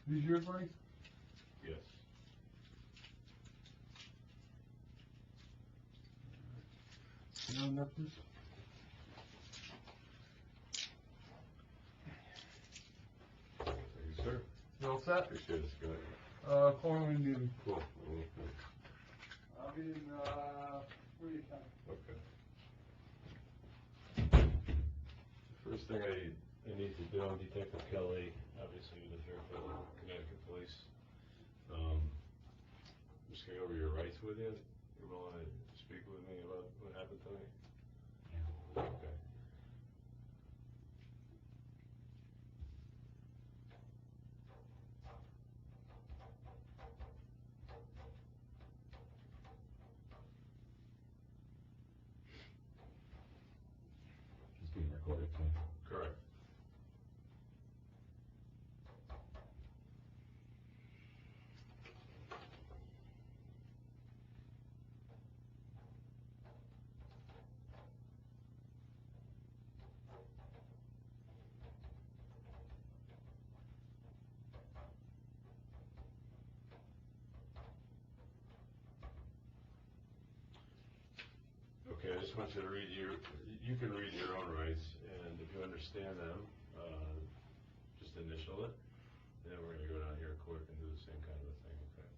These yours, Mike? Yes. You know nothing? Thank you, sir. You all set? Appreciate it, Scott. Call me when you need me. Cool. I'll be in, where you can. Okay. First thing I need to do, I'm Detective Kelly, obviously with the Fairfield, Connecticut Police. I'm just going to go over your rights with you. You're willing to speak with me about what happened tonight? Yeah. Okay. It's being recorded too. Correct. Okay, I just want you to read you can read your own rights, and if you understand them, just initial it, and then we're going to go down here quick and do the same kind of a thing, okay?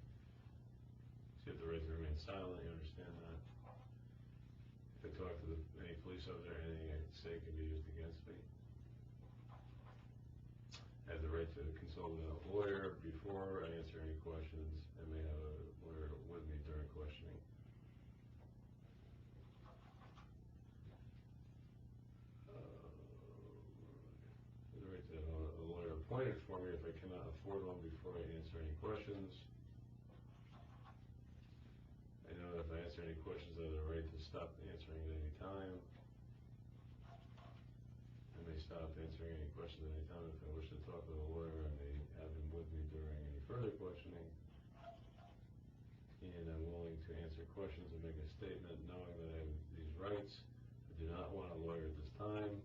So you have the right to remain silent, you understand that? If I talk to any police officer, anything I say can be used against me. I have the right to consult with a lawyer before I answer any questions, and may have a lawyer with me during questioning. The right to have a lawyer appointed for me if I cannot afford one before I answer any questions. I know that if I answer any questions, I have the right to stop answering at any time. I may stop answering any questions at any time. If I wish to talk with a lawyer, I may have him with me during any further questioning. And I'm willing to answer questions and make a statement knowing that I have these rights. I do not want a lawyer at this time.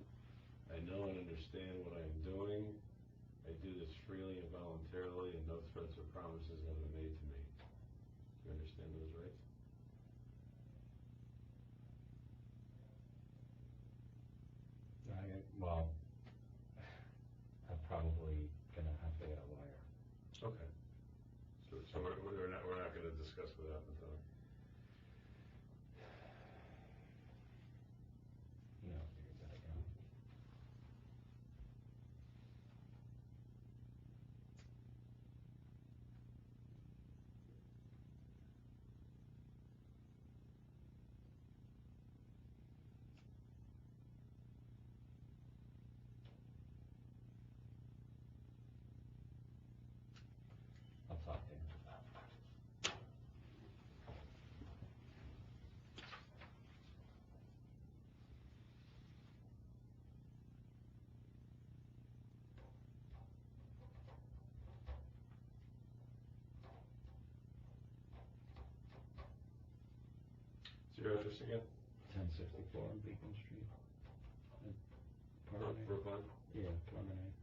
I know and understand what I am doing. I do this freely and voluntarily, and no threats or promises have been made to me. Do you understand those rights? Well, I'm probably gonna have to get a lawyer. Okay. So we're not going to discuss what happened tonight. No, you gotta go. I'll talk to you. What's your address again? 1064 on Beacon Street. Promenade. Brooklyn? Yeah, Promenade.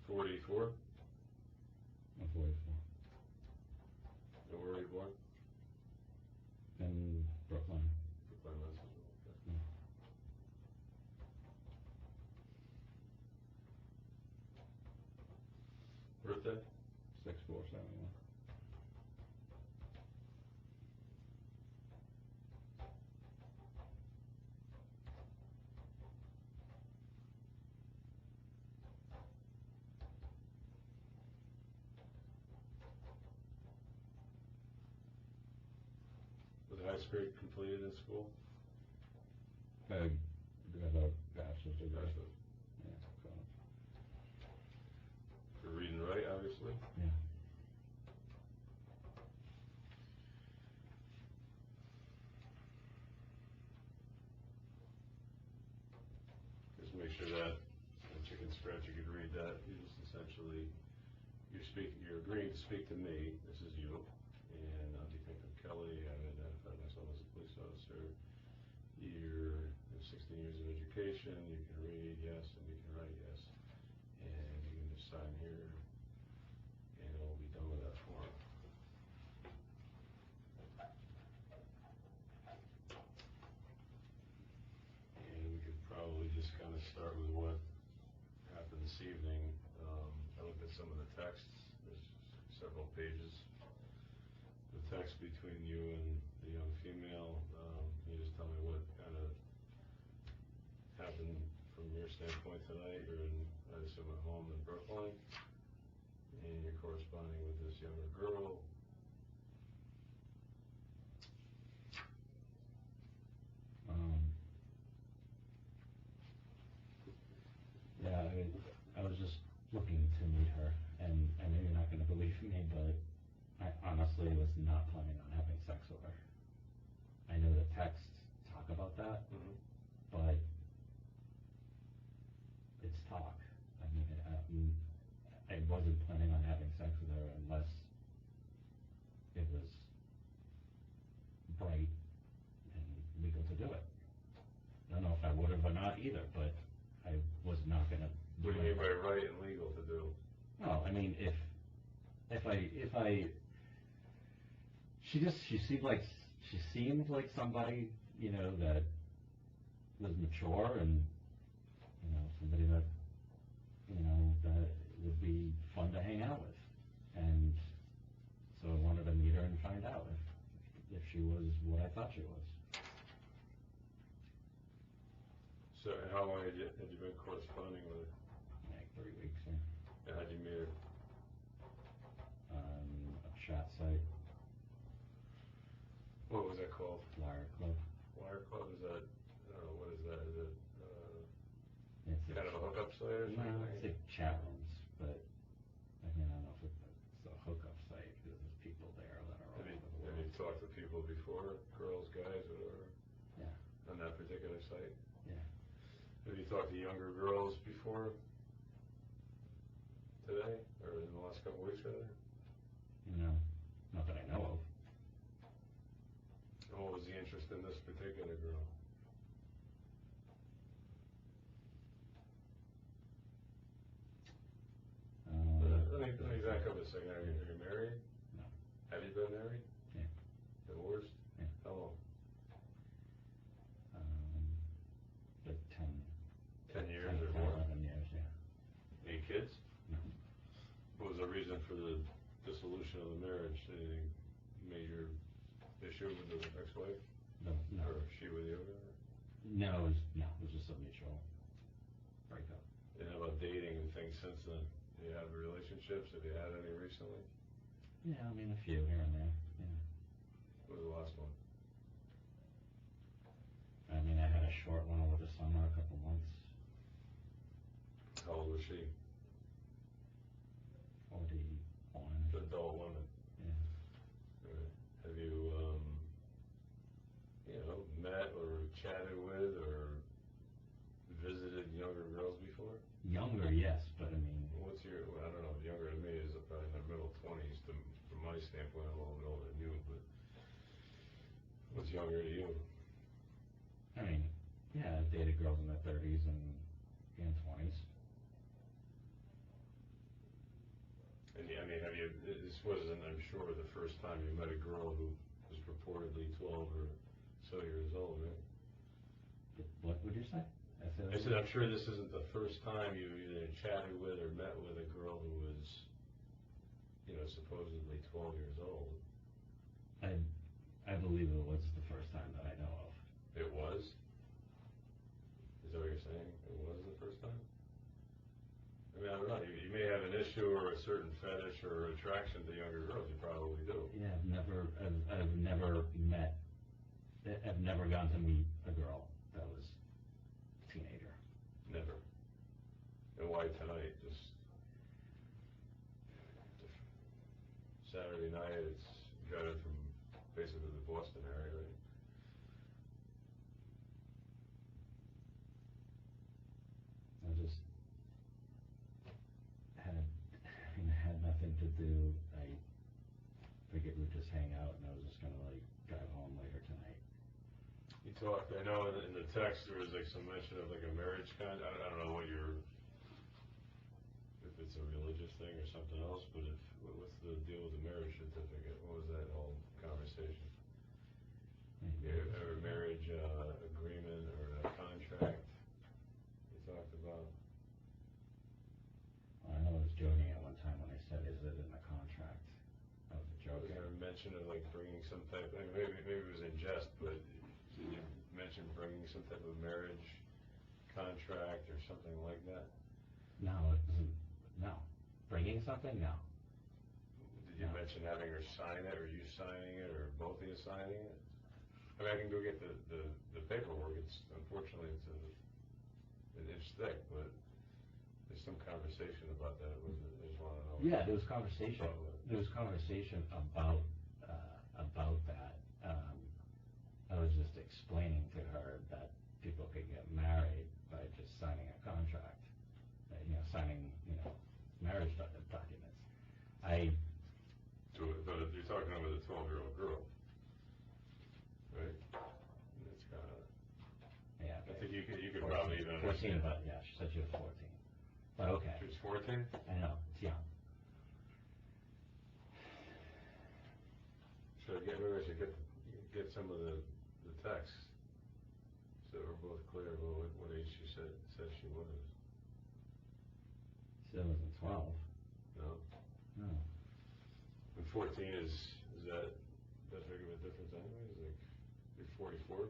.44? I'm 44. And where were you born? In Brooklyn. Brooklyn, Massachusetts. Okay. Yeah. Birthday? 6471. Was high school completed in school? I got a bachelor's degree. Bachelor's. Yeah, college. For read and write, obviously? Yeah. Just make sure that chicken scratch, you could read that. You just essentially you're agreeing to speak to me, this is you, and I'm Detective Kelly, I've identified myself as a police officer. You're 16 years of education, you can read yes, and you can write yes. And you can just sign here, and we'll be done with that form. And we could probably just kind of start with what happened this evening. I looked at some of the texts. There's several pages of text between you and the young female. Can you just tell me what kind of happened from your standpoint tonight? You're in, I assume, at home in Brooklyn, and you're corresponding with this younger girl. Yeah, I was just looking to meet her, and I know you're not going to believe me, but I honestly was not planning on having sex with her. I know the texts talk about that, but it's talk. I mean, I wasn't planning on having sex with her unless it was bright and legal to do it. I don't know if I would have or not either, but I was not going to do it. What do you mean by right and legal to do? No, I mean, she seemed like somebody, you know, that was mature and, you know, somebody that, you know, that would be fun to hang out with. And so I wanted to meet her and find out if she was what I thought she was. So how long had you been corresponding with her? Like 3 weeks, yeah. And how'd you meet her? A chat site. What was that called? Wire Club. Wire Club? Is that, I don't know, what is that? Is it It's kind of a hookup site or something? No, it's like chat rooms, but I mean, I don't know if it's a hookup site because there's people there that are all over the world. Have you talked to people before? Girls, guys, whatever? Yeah. On that particular site? Yeah. Have you talked to younger girls before today, or in the last couple of weeks, rather? No, not that I know of. And what was the interest in this particular girl? Let me back up a second. Are you married? No. Have you been married? Yeah. Divorced? Yeah. How long? Like 10 years or more? 11 years, yeah. Any kids? No. What was the reason for the dissolution of the marriage? Anything major issue with the ex-wife? No. Or she with you? No, it was just a mutual breakup. And how about dating and things since then? Do you have relationships? Have you had any recently? Yeah, I mean, a few here and there, yeah. What was the last one? I mean, I had a short one over the summer, a couple months. How old was she? 41. Adult woman. Yeah. Right. Have you, met or chatted with or visited younger girls before? Younger, yes, but I mean... What's your, I don't know, younger than me is probably in their middle 20s. From my standpoint, I'm a little bit older than you, but what's younger to you? I mean, yeah, I've dated girls in their 30s and 20s. And I mean, this wasn't, I'm sure, the first time you met a girl who was purportedly 12 or so years old, right? What would you say? I said, I'm sure this isn't the first time you either chatted with or met with a girl who was, supposedly 12 years old. I believe it was the first time that I know of. It was? Is that what you're saying? It was the first time? I mean, I don't know. You may have an issue or a certain fetish or attraction to younger girls. You probably do. Yeah, I've never met, I've never gone to meet a girl that was a teenager. Never. And why tonight? Just Saturday night, it's got it from basically the Boston area, right? I just had nothing to do, I figured we'd just hang out, and I was just gonna like drive home later tonight. You talked, I know in the text there was like some mention of like a marriage I don't know what if it's a religious thing or something else, but what's the deal with the marriage certificate? What was that whole conversation? Or marriage agreement or a contract you talked about? I know I was joking at one time when I said, is it in the contract? I was joking. Was there a mention of like bringing some type, maybe it was in jest, but did you mention bringing some type of marriage contract or something like that? No, it wasn't, no. Bringing something? No. Did you mention having her sign it, or you signing it, or both of you signing it? I mean, I can go get the paperwork, unfortunately it's an inch thick, but there's some conversation about that, I just wanna know. Yeah, there was conversation about that. I was just explaining to her that people could get married by just signing a contract, signing, marriage documents. So, but you're talking about a 12-year-old girl, right? And it's kinda, Yeah. I think you could 14, probably even 14, understand. but yeah, she said she was 14. But okay. She was 14? I know, it's young. Maybe I should get some of the text, so we're both clear about what age she said she was. She wasn't 12. No? No. And 14 is that big of a difference anyways? Like, you're 44?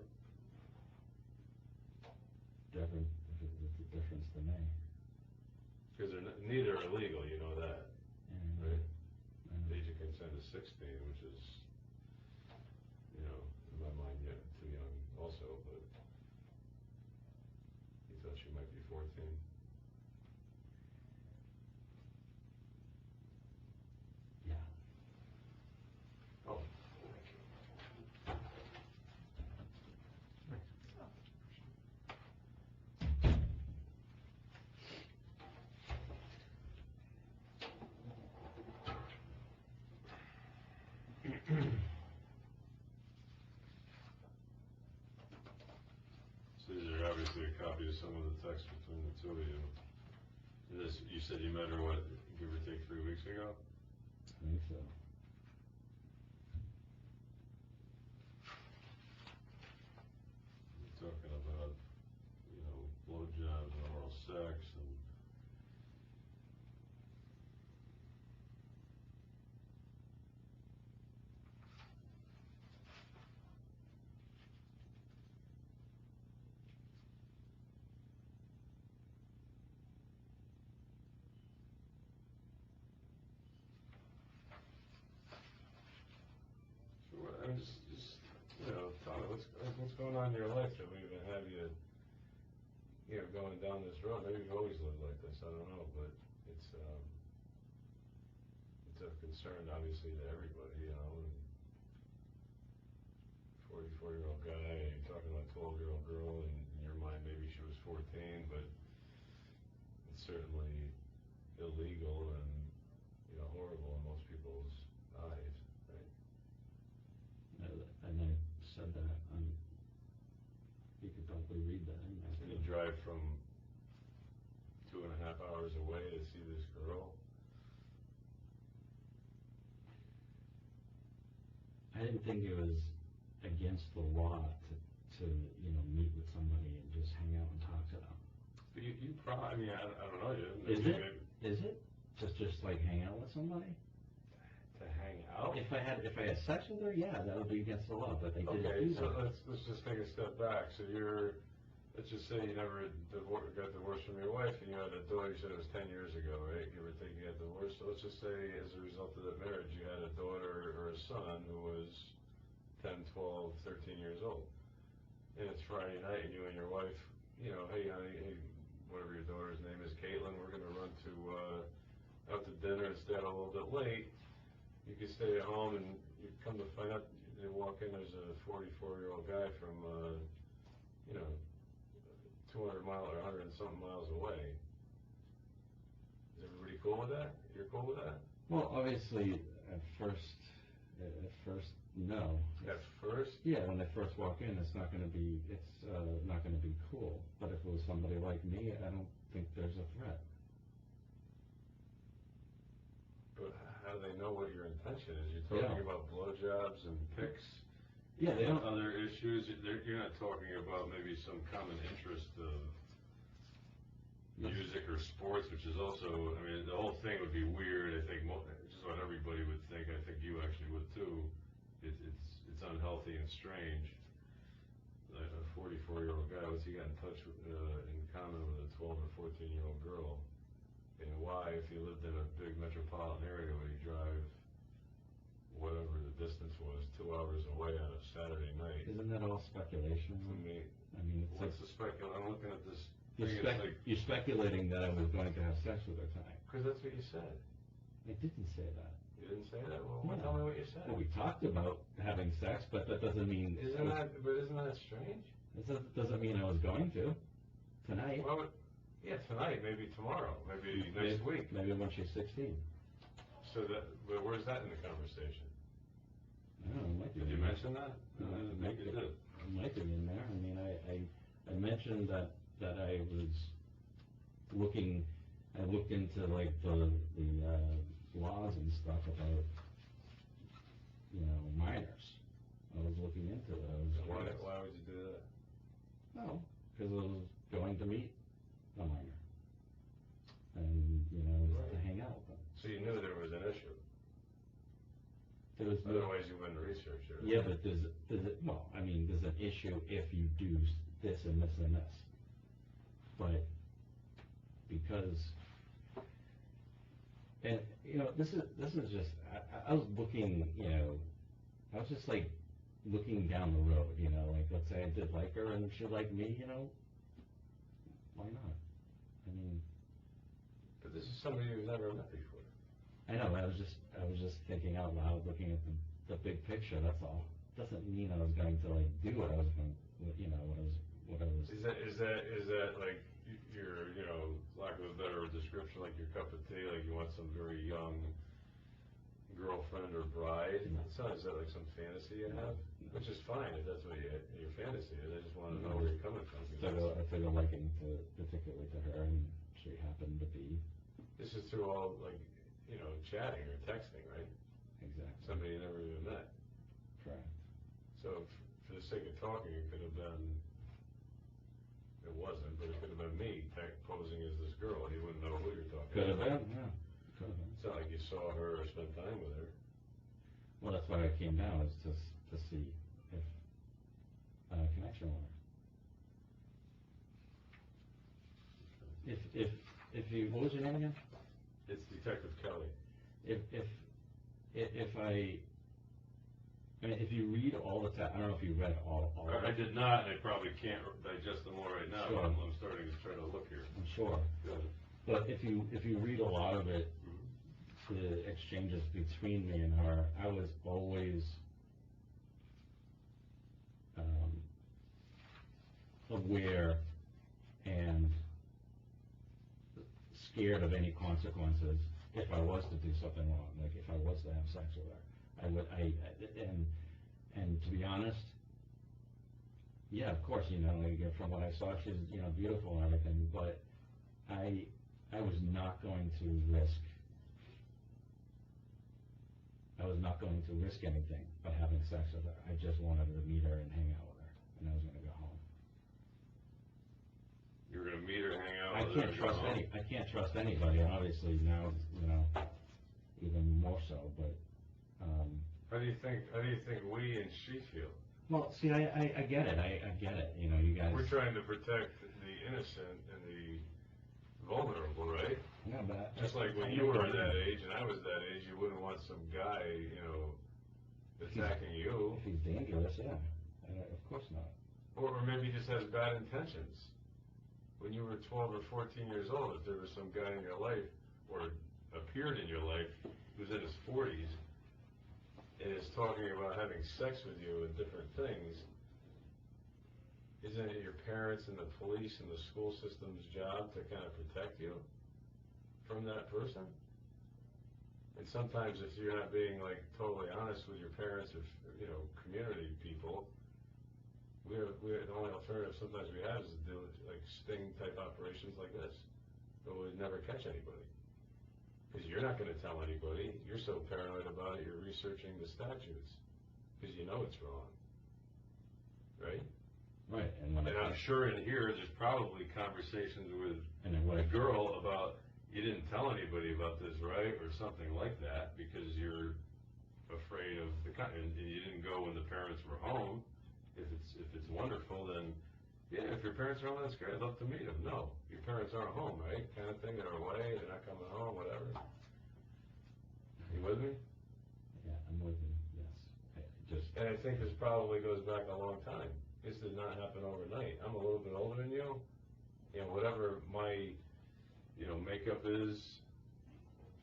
Difference to me. Because neither are legal, you know that, Yeah, right? yeah. The age of consent is 16, which is, in my mind, too young also, but he thought she might be 14. Yeah. Oh. So these are obviously a copy of some of the text between the two of you. And this, you said you met her, what, give or take 3 weeks ago? I think so. You're talking about, blowjobs and oral sex and... I mean, just tell me what's going on in your life that we even have you, going down this road. Maybe you've always lived like this, I don't know, but it's of concern, obviously, to everybody, and 44-year-old guy, you're talking about a 12-year-old girl, and in your mind, maybe she was 14, but it's certainly illegal and, horrible in most people's eyes, right? And I said that, you could probably read that in there. And you drive from 2.5 hours away to see this girl. I didn't think it was against the law to meet with somebody and just hang out and talk to them. But you probably, I don't know, Is it? Just like hang out with somebody? To hang out? If I had sex with her, yeah, that would be against the law, but they didn't Okay, do so that. let's just take a step back. So let's just say you never got divorced from your wife, and you had a daughter. You said it was 10 years ago, right? Give or take, you got divorced. So let's just say, as a result of that marriage, you had a daughter or a son who was 10, 12, 13 years old. And it's Friday night, and you and your wife, hey, honey, hey, whatever your daughter's name is, Caitlin, we're going to run out to dinner and stay out a little bit late. You could stay at home, and you come to find out, they walk in, there's a 44-year-old guy from, 200 miles or 100 and something miles away. Is everybody cool with that? You're cool with that? Well, obviously, at first, no. At first? Yeah, when they first walk in, it's not gonna be cool. But if it was somebody like me, I don't think there's a threat. But how do they know what your intention is? You're talking about blowjobs and picks? Yeah, they don't. Other issues, you're not talking about maybe some common interest of music or sports, which is also, I mean, the whole thing would be weird, I think, just what everybody would think, I think you actually would too. It's unhealthy and strange. A 44-year-old guy, what's he got in touch with, in common with a 12 or 14-year-old girl? And why, if he lived in a big metropolitan area, would he drive whatever the distance was, 2 hours away on a Saturday night? Isn't that all speculation? To me, I mean, it's what's like, the speculation? I'm looking at this. you're speculating that I was going to have sex with her tonight. Because that's what you said. I didn't say that. You didn't say that? Well, No. tell me what you said. Well, we talked about having sex, but that doesn't mean. Isn't that strange? It doesn't mean I was going to tonight. Well, yeah, tonight, maybe tomorrow, maybe next week. Maybe when she's 16. But where's that in the conversation? I don't know, it might be Did you in there. mention that? No, I didn't think you did. It might be in there. I mean, I mentioned that I was looking. I looked into like the laws and stuff about, minors. I was looking into it. Why would you do that? No, because I was going to meet a minor, and to hang out with them. So you knew there was an issue. There was Otherwise, you wouldn't research it. Yeah, but there's an issue if you do this and this and this. But because, and this is just, I was looking, I was just like looking down the road, like let's say I did like her and she liked me, why not? I mean. But this is somebody you've never met before. I know, I was just thinking out loud, looking at the big picture, that's all. Doesn't mean I was going to like do what I was going, what I was. Is that like your, lack of a better description, like your cup of tea, like you want some very young girlfriend or bride? No. Is that like some fantasy you have? No. Which is fine if that's what your fantasy is. I just want to know where you're coming from. I took a liking particularly to her, and she happened to be. This is through all like, chatting or texting, right? Exactly. Somebody you never even met. Correct. So for the sake of talking, it could have been. It wasn't, but it could have been me posing as this girl. You wouldn't know who you're talking Could have about. been, yeah. Could have been. It's not like you saw her or spent time with her. Well, that's why I came down, is to see if connection with her. If you, what was your name again? It's Detective Kelly. If you read all the I don't know if you read all of I it. did not, and I probably can't digest them all right now, Sure. but I'm starting to try to look here. I'm sure. Good. But if you read a lot of it, the exchanges between me and her, I was always aware and scared of any consequences if I was to do something wrong, like if I was to have sex with her. And to be honest, yeah, of course, like, from what I saw, she's, beautiful and everything, but I was not going to risk anything by having sex with her. I just wanted to meet her and hang out with her, and I was going to go home. You were going to meet her, hang out I with her, can't and go trust home? I can't trust anybody, and obviously now, even more so, but, How do you think we and she feel? well, see, I get it, I get it, you guys. We're trying to protect the innocent and the vulnerable, right? Yeah, but Just like when you were that age and I was that age, you wouldn't want some guy, attacking you. If he's dangerous, yeah, of course not. Or maybe he just has bad intentions. When you were 12 or 14 years old, if there was some guy in your life, or appeared in your life, who's in his 40s, and is talking about having sex with you and different things, isn't it your parents and the police and the school system's job to kind of protect you from that person? And sometimes if you're not being like totally honest with your parents or, you know, community people, the only alternative sometimes we have is to do like sting type operations like this, but we'd never catch anybody. Because you're not gonna tell anybody, you're so paranoid about it, you're researching the statutes, because you know it's wrong, right? Right, And I'm sure in here, there's probably conversations with a girl about, you didn't tell anybody about this, right, or something like that, because you're afraid of and you didn't go when the parents were home. If it's wonderful, then, yeah, if your parents are home, that's great, I'd love to meet them. No, your parents aren't home, right, kind of thing, they're away, they're not coming home, whatever. You with me? Yeah, I'm with you, yes. And I think this probably goes back a long time. This did not happen overnight. I'm a little bit older than you. You know, whatever my, you know, makeup is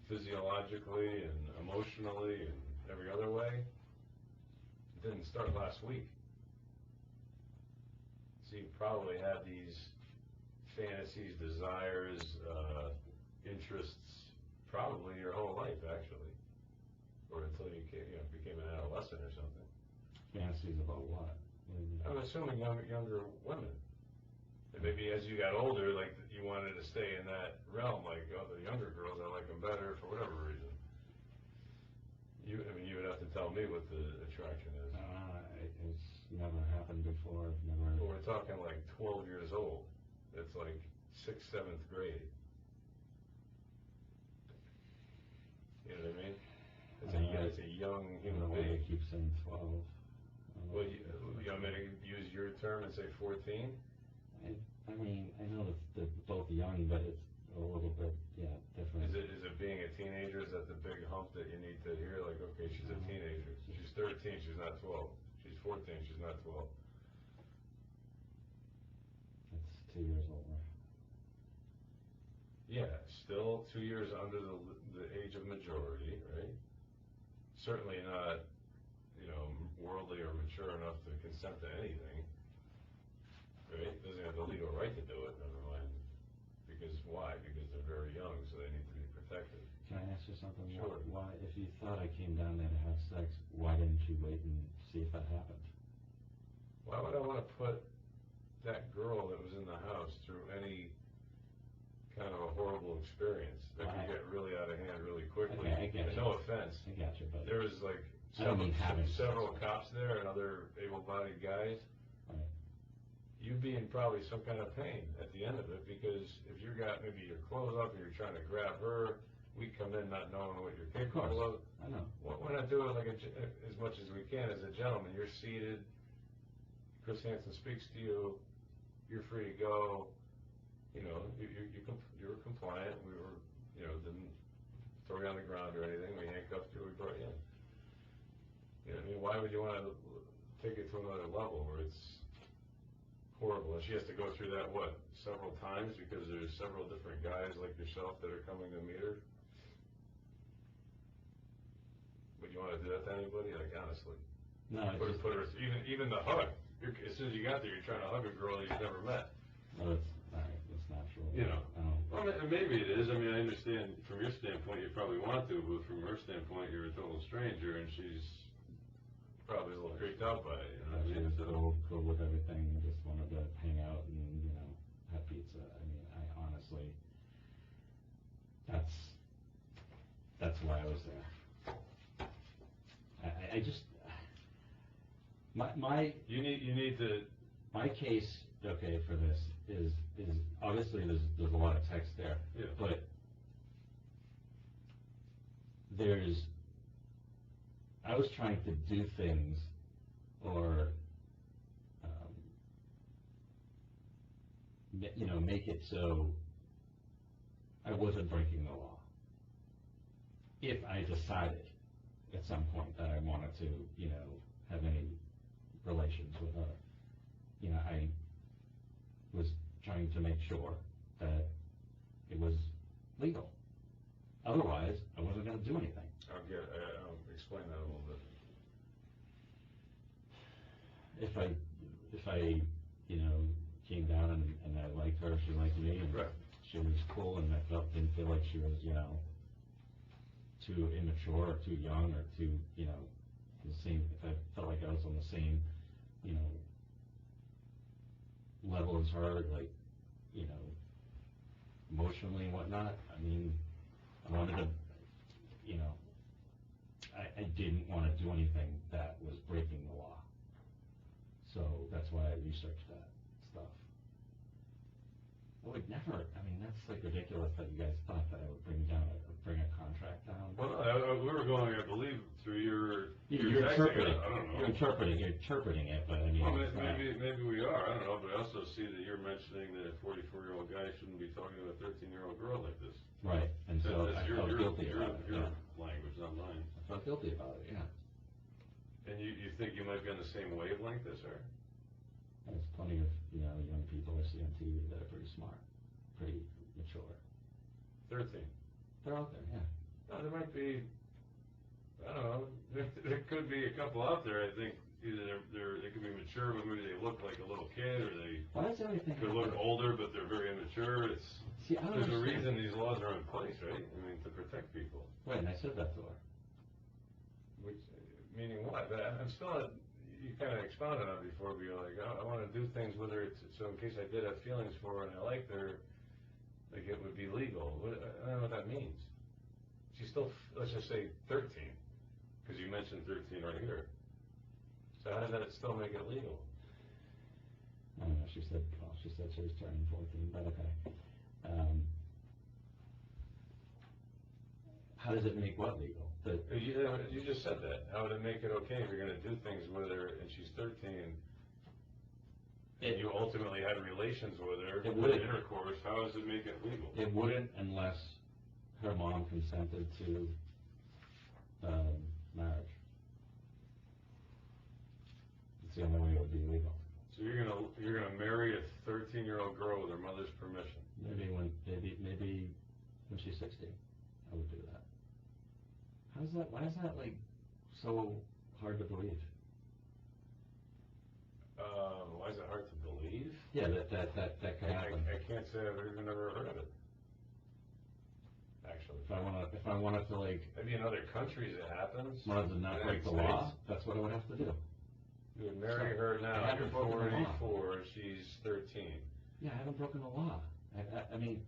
physiologically and emotionally and every other way, it didn't start last week. So you probably had these fantasies, desires, interests probably your whole life, actually, or until you became an adolescent or something. Fantasies about what? I'm assuming younger women. And maybe as you got older, like you wanted to stay in that realm, like, oh, the younger girls, I like them better for whatever reason. You would have to tell me what the attraction is. It's never happened before. Well, we're talking like 12 years old. It's like 6th, 7th grade. You know what I mean? It's a young human being. I keep saying 12. Well, you want me to use your term and say 14? I mean, I know they're both young, but it's a little bit, different. Is it being a teenager? Is that the big hump that you need to hear? Like, okay, she's a teenager. She's 13, she's not 12. She's 14, she's not 12. That's 2 years older. Yeah, still 2 years under the age of majority, right? Certainly not, worldly or mature enough to consent to anything, right? Doesn't have the legal right to do it, never mind. Because why? Because they're very young, so they need to be protected. Can I ask you something? Sure. Why, if you thought I came down there to have sex, why didn't you wait and see if that happened? Why would I want to put that girl that was in the house through any kind of a horrible experience that could get really out of hand really quickly? Okay, I get you. No offense. I got you, but there was like several cops there and other able-bodied guys. Right. You'd be in probably some kind of pain at the end of it, because if you got maybe your clothes up and you're trying to grab her, we come in not knowing what you're capable of. I know. Why not do it like as much as we can as a gentleman? You're seated. Chris Hansen speaks to you. You're free to go. You were compliant. We were, didn't throw you on the ground or anything. We handcuffed you. We brought you in. You know what I mean? Why would you want to take it to another level where it's horrible? And she has to go through that, several times, because there's several different guys like yourself that are coming to meet her? Would you want to do that to anybody? Like, honestly? No. Put her, even the hug. As soon as you got there, you're trying to hug a girl that you've never met. No, that's natural. Well, maybe it is. I mean, I understand from your standpoint you probably want to, but from her standpoint you're a total stranger, and she's probably a little freaked out by it. She was cool with everything, just wanted to hang out and, have pizza. I mean, I honestly, that's why I was there. I just, You need to. My case, okay, for this is obviously there's a lot of text there. Yeah. But I was trying to do things or make it so I wasn't breaking the law. If I decided at some point that I wanted to, have any relations with her, I was trying to make sure that it was legal. Otherwise, I wasn't going to do anything. I'll explain that a little bit. If I came down and I liked her, she liked me, and right. she was cool, and I didn't feel like she was, too immature or too young or too, you know, the same, if I felt like I was on the same, you know, level as her, like, you know, emotionally and whatnot. I mean, I wanted to, you know, I didn't want to do anything that was breaking the law. So that's why I researched that stuff. I would never, I mean, that's like ridiculous that you guys thought that I would bring a contract down. Well, we were going, I believe, through your interpreting. I don't know. You're interpreting it, but I mean. Well, it's not. maybe we are, I don't know, but I also see that you're mentioning that a 44-year-old guy shouldn't be talking to a 13-year-old girl like this. Right, and so That's I felt guilty about it. Your Yeah. language, not mine. I felt guilty about it, yeah. And you think you might be on the same wavelength as her? There's plenty of, you know, young people I see on TV that are pretty smart, pretty mature. 13. They're out there, yeah. No, there might be, I don't know, there could be a couple out there, I think, either they could be mature, but maybe they look like a little kid, or they Why does everything could look older, but they're very immature. See, I don't There's a understand. reason these laws are in place, right? I mean, to protect people. Right, and I said that to her. Which, meaning what? But I'm still, you kind of expounded on it before, but you're like, I want to do things with her, so in case I did have feelings for her and I liked her, like it would be legal. I don't know what that means. She's still, let's just say 13, because you mentioned 13 right here. So how does that still make it legal? I don't know, she said she was turning 14, but okay. How does it make what legal? You just said that. How would it make it okay if you're going to do things with her and she's 13, and you ultimately had relations with her, intercourse, how does it make it legal? It wouldn't unless her mom consented to marriage. It's the only way it would be legal. So you're gonna marry a 13-year-old girl with her mother's permission? Maybe when she's 16, I would do that. Why is that like so hard to believe? Why is it hard to believe? Yeah, that could happen. I can't say I've even ever heard of it. Actually, If I wanted to like, maybe in other countries it happens. wanted to not break the law, that's what I would have to do. You would marry her now. You're 44. She's 13. Yeah, I haven't broken the law. I mean,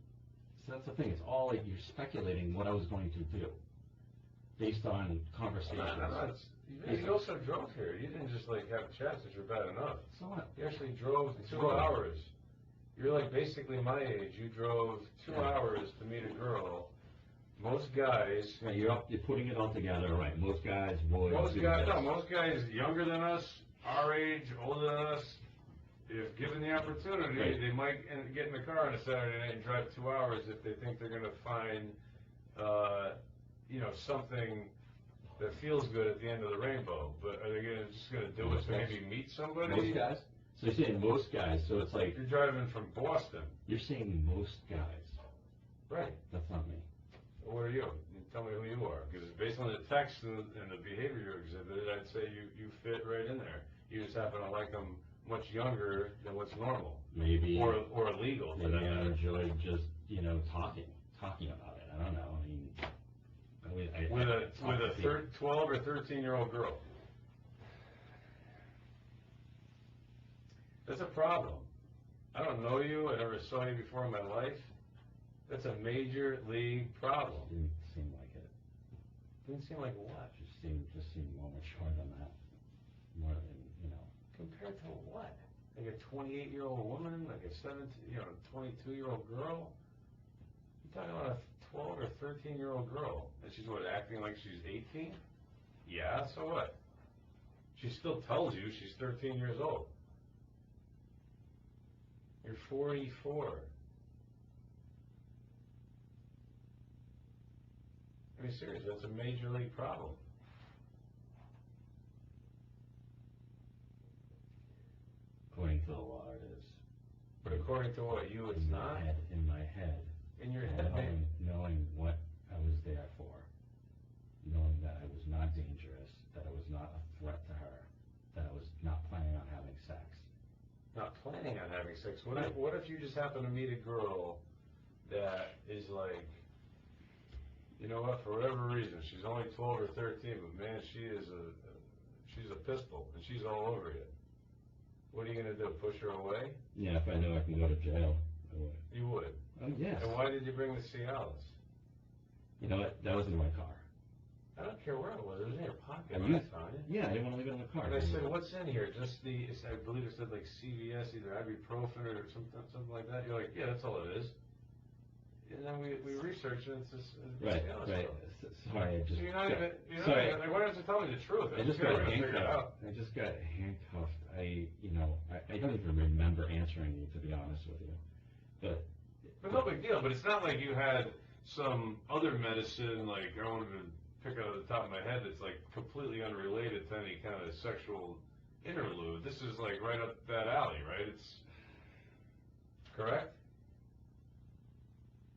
so that's the thing. It's all like you're speculating what I was going to do based on conversations. You also drove here. You didn't just like have chats that you're bad enough. So what? You actually drove 2 hours. You're like basically my age. You drove 2 hours to meet a girl. Most guys. Yeah, you're putting it all together, right? Most guys would. Most guys younger than us, our age, older than us, if given the opportunity, they might get in the car on a Saturday night and drive 2 hours if they think they're going to find, something that feels good at the end of the rainbow. But are they just going to do it to maybe meet somebody? Most guys? So you're saying most guys, so it's like... You're driving from Boston. You're saying most guys. Right. That's not me. What are you? Tell me who you are. Because based on the text and the behavior you exhibited, I'd say you fit right in there. You just happen to like them much younger than what's normal. Maybe. Or illegal. Maybe I enjoy just, talking about it. I don't know. With a 12 or 13-year-old girl. That's a problem. I don't know you. I never saw you before in my life. That's a major league problem. Didn't seem like it. Didn't seem like what? Just seemed more mature than that. More than, Compared to what? Like a 28-year-old woman? Like a 22-year-old girl? You're talking about a 12 or 13-year-old girl. And she's acting like she's 18? Yeah, so what? She still tells you she's 13 years old. You're 44. I mean, seriously, that's a major league problem. According to the law, it is. But according to what, you, it's not? In my head. In your head, knowing what I was there for. Knowing that I was not dangerous, that I was not a threat to her, that I was not planning on having sex. Not planning on having sex? What if you just happen to meet a girl that is like You know what? For whatever reason, she's only 12 or 13, but man, she's a pistol, and she's all over you. What are you gonna do? Push her away? Yeah, if I knew I can go to jail, I would. You would. Oh, yes. And why did you bring the Cialis? You know what? That was in my car. I don't care where it was. It was in your pocket. I when used- I found it. Yeah, I didn't want to leave it in the car. And I said, "What's in here?" Just I believe it said like CVS, either ibuprofen or something like that. You're like, "Yeah, that's all it is." And then we researched it. It's just Right, Cialis right. stuff. Sorry, I just. So you're not even. Sorry. Like, why don't you tell me the truth? I just I'm got gonna figure it handcuffed. out. I just got handcuffed. I don't even remember answering you, to be honest with you. But no big deal. But it's not like you had some other medicine, like I wanted to pick out of the top of my head, that's like completely unrelated to any kind of sexual interlude. This is like right up that alley, right? It's correct.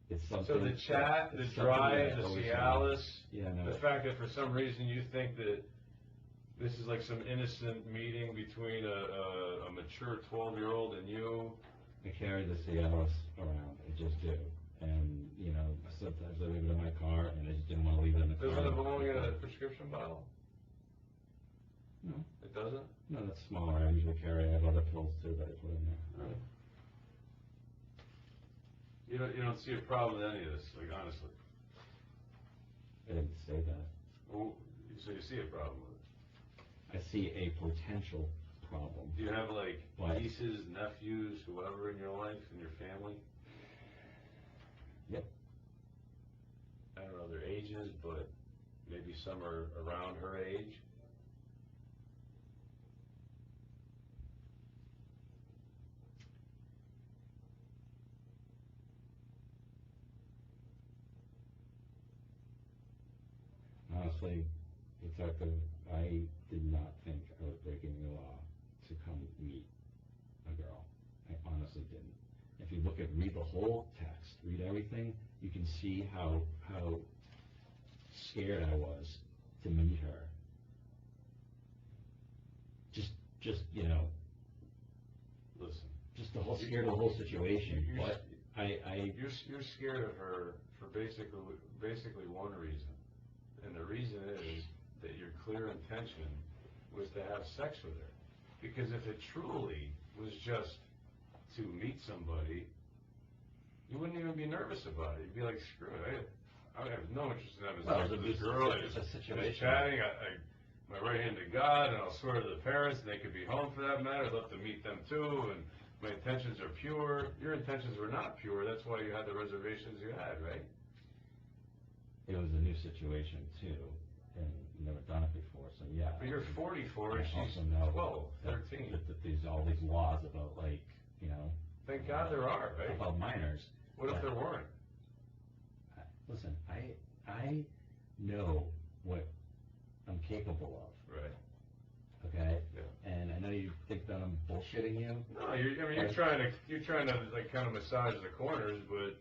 It's something. So the chat, the it's something drive, that I the always Cialis, Yeah, no. the fact that for some reason you think that this is like some innocent meeting between a mature 12-year-old and you. I carry the Cialis around. I just do. And, sometimes I leave it in my car, and I just didn't want to leave it in the car. Doesn't it belong in a prescription bottle? No. It doesn't? No, that's smaller. I usually carry, I have other pills too that I put in there. Alright. You don't see a problem with any of this, like honestly. I didn't say that. Well, so you see a problem with it. I see a potential problem. Do you have like What? nieces, nephews, whoever in your life, in your family? Yep. I don't know their ages, but maybe some are around her age. Honestly, Detective, I did not think I was breaking the law to come meet a girl. I honestly didn't. If you read the whole text, read everything, you can see how scared I was to meet her. Just Listen, just the whole scared of the whole situation. But you're scared of her for basically one reason, and the reason is that your clear intention was to have sex with her. Because if it truly was just to meet somebody, you wouldn't even be nervous about it. You'd be like, screw it. I have no interest in having sex with this girl. It's a situation. Just chatting. My right hand to God, and I'll swear to the parents, and they could be home for that matter. I'd love to meet them too, and my intentions are pure. Your intentions were not pure. That's why you had the reservations you had, right? It was a new situation too, and never done it before. So yeah. But you're 44, and I she's also know 12, that 13. There's all these laws about Thank God there are, right? about minors. What if there weren't? Listen, I know what I'm capable of. Right. Okay. Yeah. And I know you think that I'm bullshitting you. No, you're trying to like kind of massage the corners, but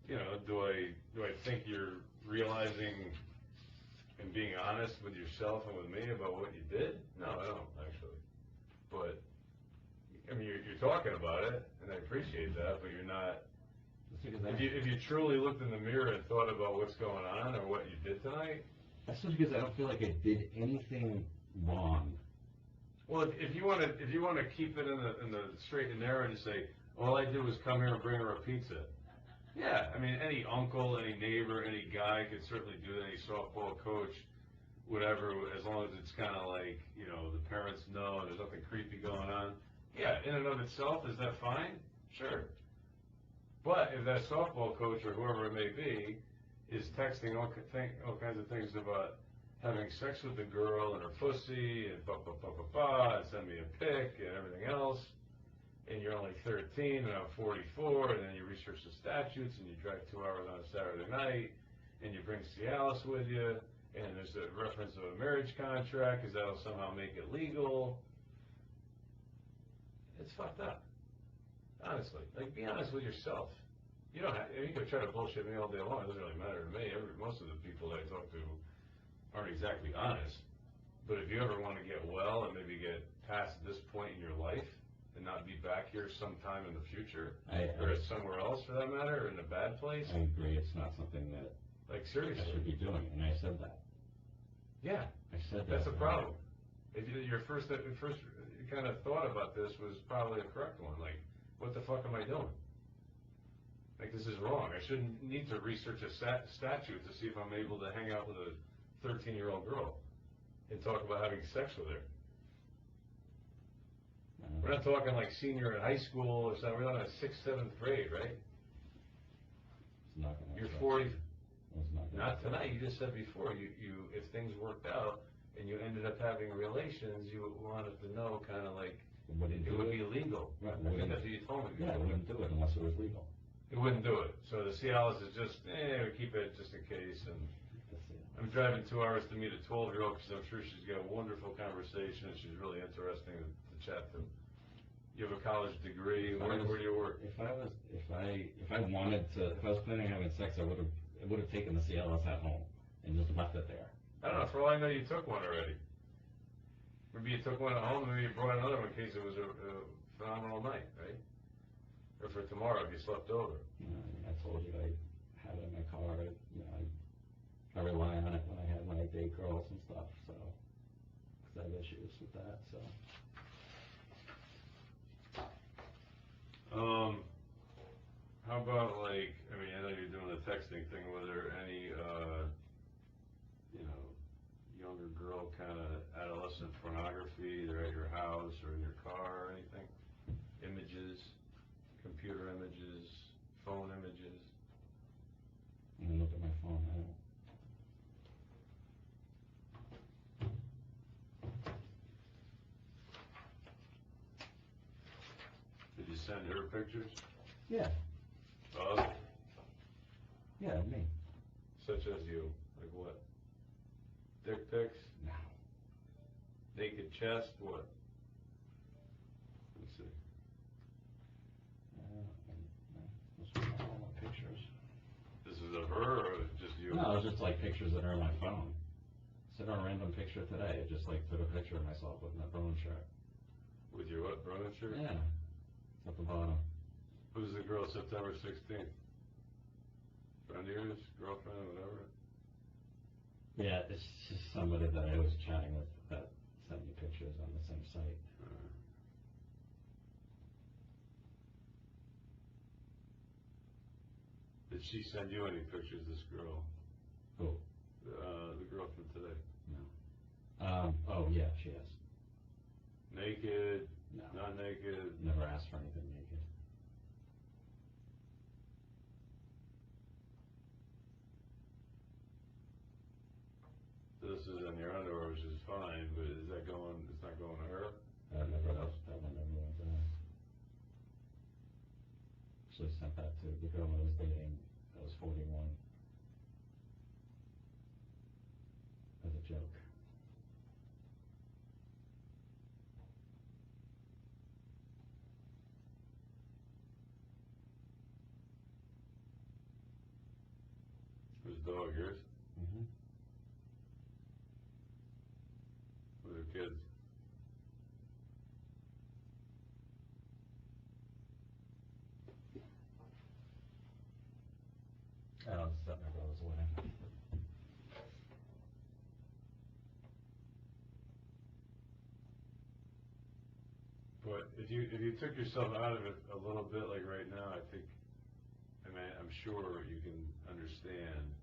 do I think you're realizing and being honest with yourself and with me about what you did? No, I don't actually. But you're talking about it, and I appreciate that, but you're not. If you truly looked in the mirror and thought about what's going on or what you did tonight. That's just because I don't feel like I did anything wrong. Well, if you want to keep it in the straight and narrow and say, all I did was come here and bring her a pizza. Yeah, any uncle, any neighbor, any guy could certainly do that, any softball coach, whatever, as long as it's kind of like, the parents know and there's nothing creepy going on. Yeah, in and of itself, is that fine? Sure. But if that softball coach or whoever it may be is texting all kinds of things about having sex with the girl and her pussy and and send me a pic and everything else, and you're only 13 and I'm 44, and then you research the statutes and you drive 2 hours on a Saturday night and you bring Cialis with you, and there's a reference of a marriage contract because that'll somehow make it legal. It's fucked up. Honestly, be honest with yourself. You don't have. You can try to bullshit me all day long. It doesn't really matter to me. Most of the people that I talk to aren't exactly honest. But if you ever want to get well and maybe get past this point in your life and not be back here sometime in the future, or somewhere else for that matter, or in a bad place. I agree. It's not something that Like, I seriously. should be doing, and I said that. Yeah, I said that. that's a problem. If your first kind of thought about this was probably a correct one, like, what the fuck am I doing? Like, this is wrong. I shouldn't need to research a statute to see if I'm able to hang out with a 13-year-old girl and talk about having sex with her. We're not talking like senior in high school or something. We're talking 6th, 7th grade, right? It's not gonna. You're 40. It's Not tonight. You just said before. You if things worked out and you ended up having relations, you wanted to know kind of like it would be legal. Right. I think that's what you told me. Yeah, I wouldn't do it unless it was legal. It wouldn't do it. So the Cialis is just, we keep it just in case. And I'm driving 2 hours to meet a 12-year-old because I'm sure she's got a wonderful conversation and she's really interesting to chat to. You have a college degree. Where do you work? If I was planning on having sex, I would have taken the Cialis at home and just left it there. I don't know. For all I know, you took one already. Maybe you took one at home. Maybe you brought another one in case it was a phenomenal night, right? Or for tomorrow if you slept over. I told you I had it in my car. I rely on it when I date girls and stuff. So, because I have issues with that. So. How about like, I mean, I know you're doing the texting thing. Were there any, younger girl kind of adolescent pornography either at your house or in your car or anything? Images, computer images, phone images? Let me look at my phone now. Did you send her pictures? Yeah. Of? Yeah, me. Such as you? Like what? Dick pics? No. Naked chest? What? Let's see. Those are all my pictures. This is of her or just you? No, it's just like pictures that are on my phone. Sent a random picture today. I just like took a picture of myself with my Bruin shirt. With your what, Bruin shirt? Yeah. It's at the bottom. Who's the girl September 16th? Friend of yours? Girlfriend? Whatever? Yeah, it's just somebody that I was chatting with that sent me pictures on the same site. Did she send you any pictures, this girl? Who? The girl from today. No. Oh, yeah, she has. Naked? No. Not naked? Never asked for anything naked. This is in your underwear, which is fine, but is that going, it's not going to her? That one never went to her. Actually sent that to the girl I was dating that was 41 as a joke. Whose dog, yours? Mm-hmm. With her kids? I was at my brother's wedding. But if you took yourself out of it a little bit, like right now, I think, I mean, I'm sure you can understand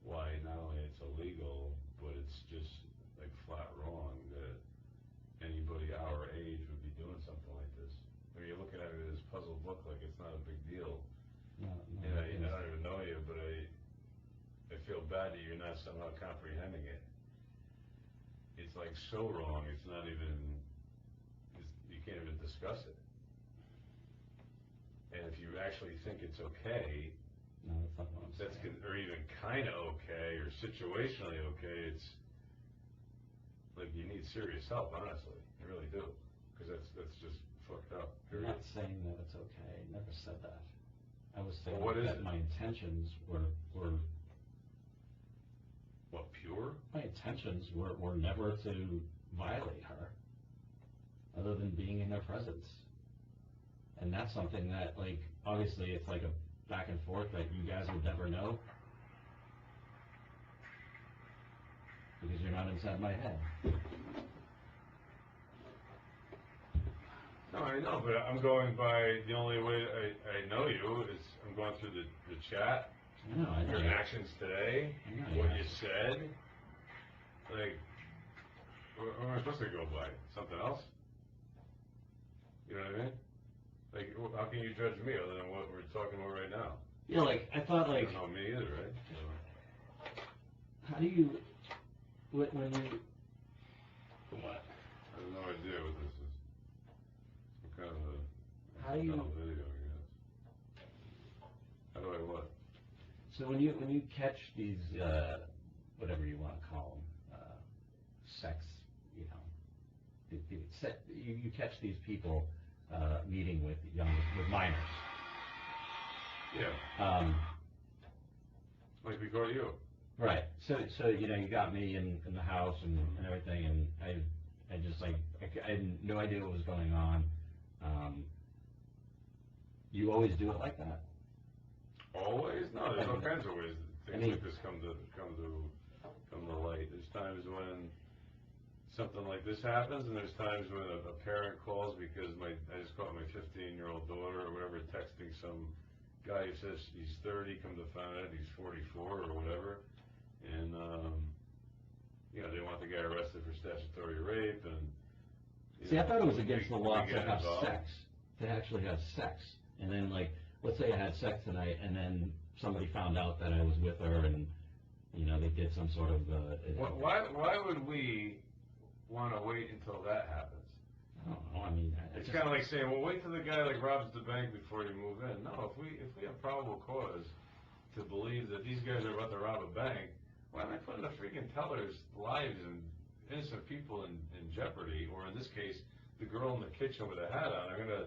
why not only it's illegal, but it's just like flat wrong that anybody our age would be doing something like this. I mean, you're looking at it as puzzle book, like it's not a big deal. No, And I don't even know you, but I feel bad that you're not somehow comprehending it. It's like so wrong, it's not even, you can't even discuss it. And if you actually think it's okay, no, that's not what I'm saying. or even kind of okay, or situationally okay, it's like you need serious help, honestly. You really do. Because that's just fucked up. I'm not saying that it's okay. I never said that. I was saying Well, that my intentions were what, pure? my intentions were never to violate her, other than being in her presence. And that's something that, like, obviously it's like a back and forth that you guys would never know. around inside my head. No, I know, but I'm going by the only way I know you is I'm going through the chat, No, I your know. actions today, I know, what yeah. you said. Like, what am I supposed to go by? Something else? You know what I mean? Like, how can you judge me other than what we're talking about right now? Yeah, like, I thought, You like, don't know me either, right? So, how do you, when you, what? I have no idea what this is. Some kind of a, How do you- kind of video, I guess. How do I what? so when you catch these, whatever you want to call them, sex, you know, you catch these people, meeting with with minors. Yeah. Like we caught you. Right. So you know, you got me in the house and everything, and I just like I had no idea what was going on. You always do it like that? Always? No, there's all kinds of ways that things I mean- like this come to light. There's times when something like this happens, and there's times when a parent calls because I just caught my 15-year-old daughter or whatever texting some guy who says he's 30, come to find out he's 44 or whatever, and you know, they want the guy arrested for statutory rape, and you See, know, I thought it was against the law we to get have involved. sex, to actually have sex, and then like, let's say I had sex tonight, and then somebody found out that I was with her, and you know, they did some sort of. Why would we want to wait until that happens? I don't know. I mean, It's kind of like saying, well, wait till the guy like robs the bank before you move in. No, if we have probable cause to believe that these guys are about to rob a bank, why am I putting the freaking tellers' lives and innocent people in jeopardy? Or in this case, the girl in the kitchen with a hat on. I'm gonna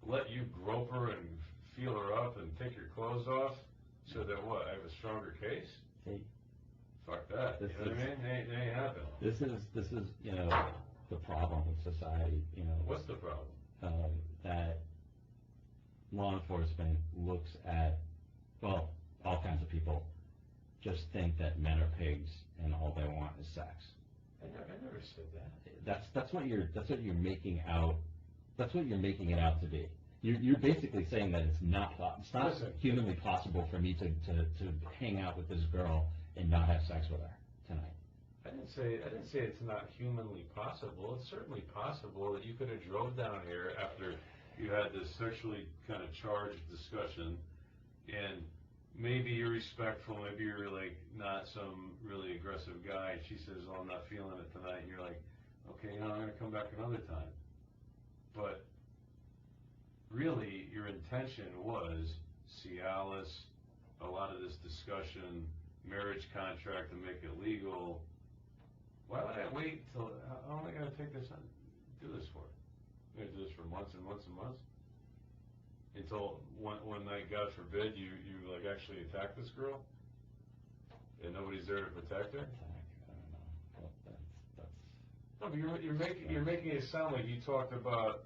let you grope her and feel her up and take your clothes off so that what? I have a stronger case? See, Fuck that. You know what I mean? It ain't happening. this is you know, the problem with society. You know, What's the problem? that law enforcement looks at, well, all kinds of people just think that men are pigs and all they want is sex. I never said that. That's what you're making out. That's what you're making it out to be. You're basically saying that it's not Listen. humanly possible for me to hang out with this girl and not have sex with her tonight. I didn't say it's not humanly possible. It's certainly possible that you could have drove down here after you had this sexually kind of charged discussion, and maybe you're respectful, maybe you're like not some really aggressive guy, and she says, "Oh, I'm not feeling it tonight," and you're like, "Okay, you know, I'm gonna come back another time." But really, your intention was Cialis, a lot of this discussion, marriage contract to make it legal. Why would I wait till, how am I going to take this, do this for? I'm going to do this for months and months and months? Until one night, God forbid, you like actually attack this girl? And nobody's there to protect her? I don't know. Well, that's. No, but you're making it sound like you talked about,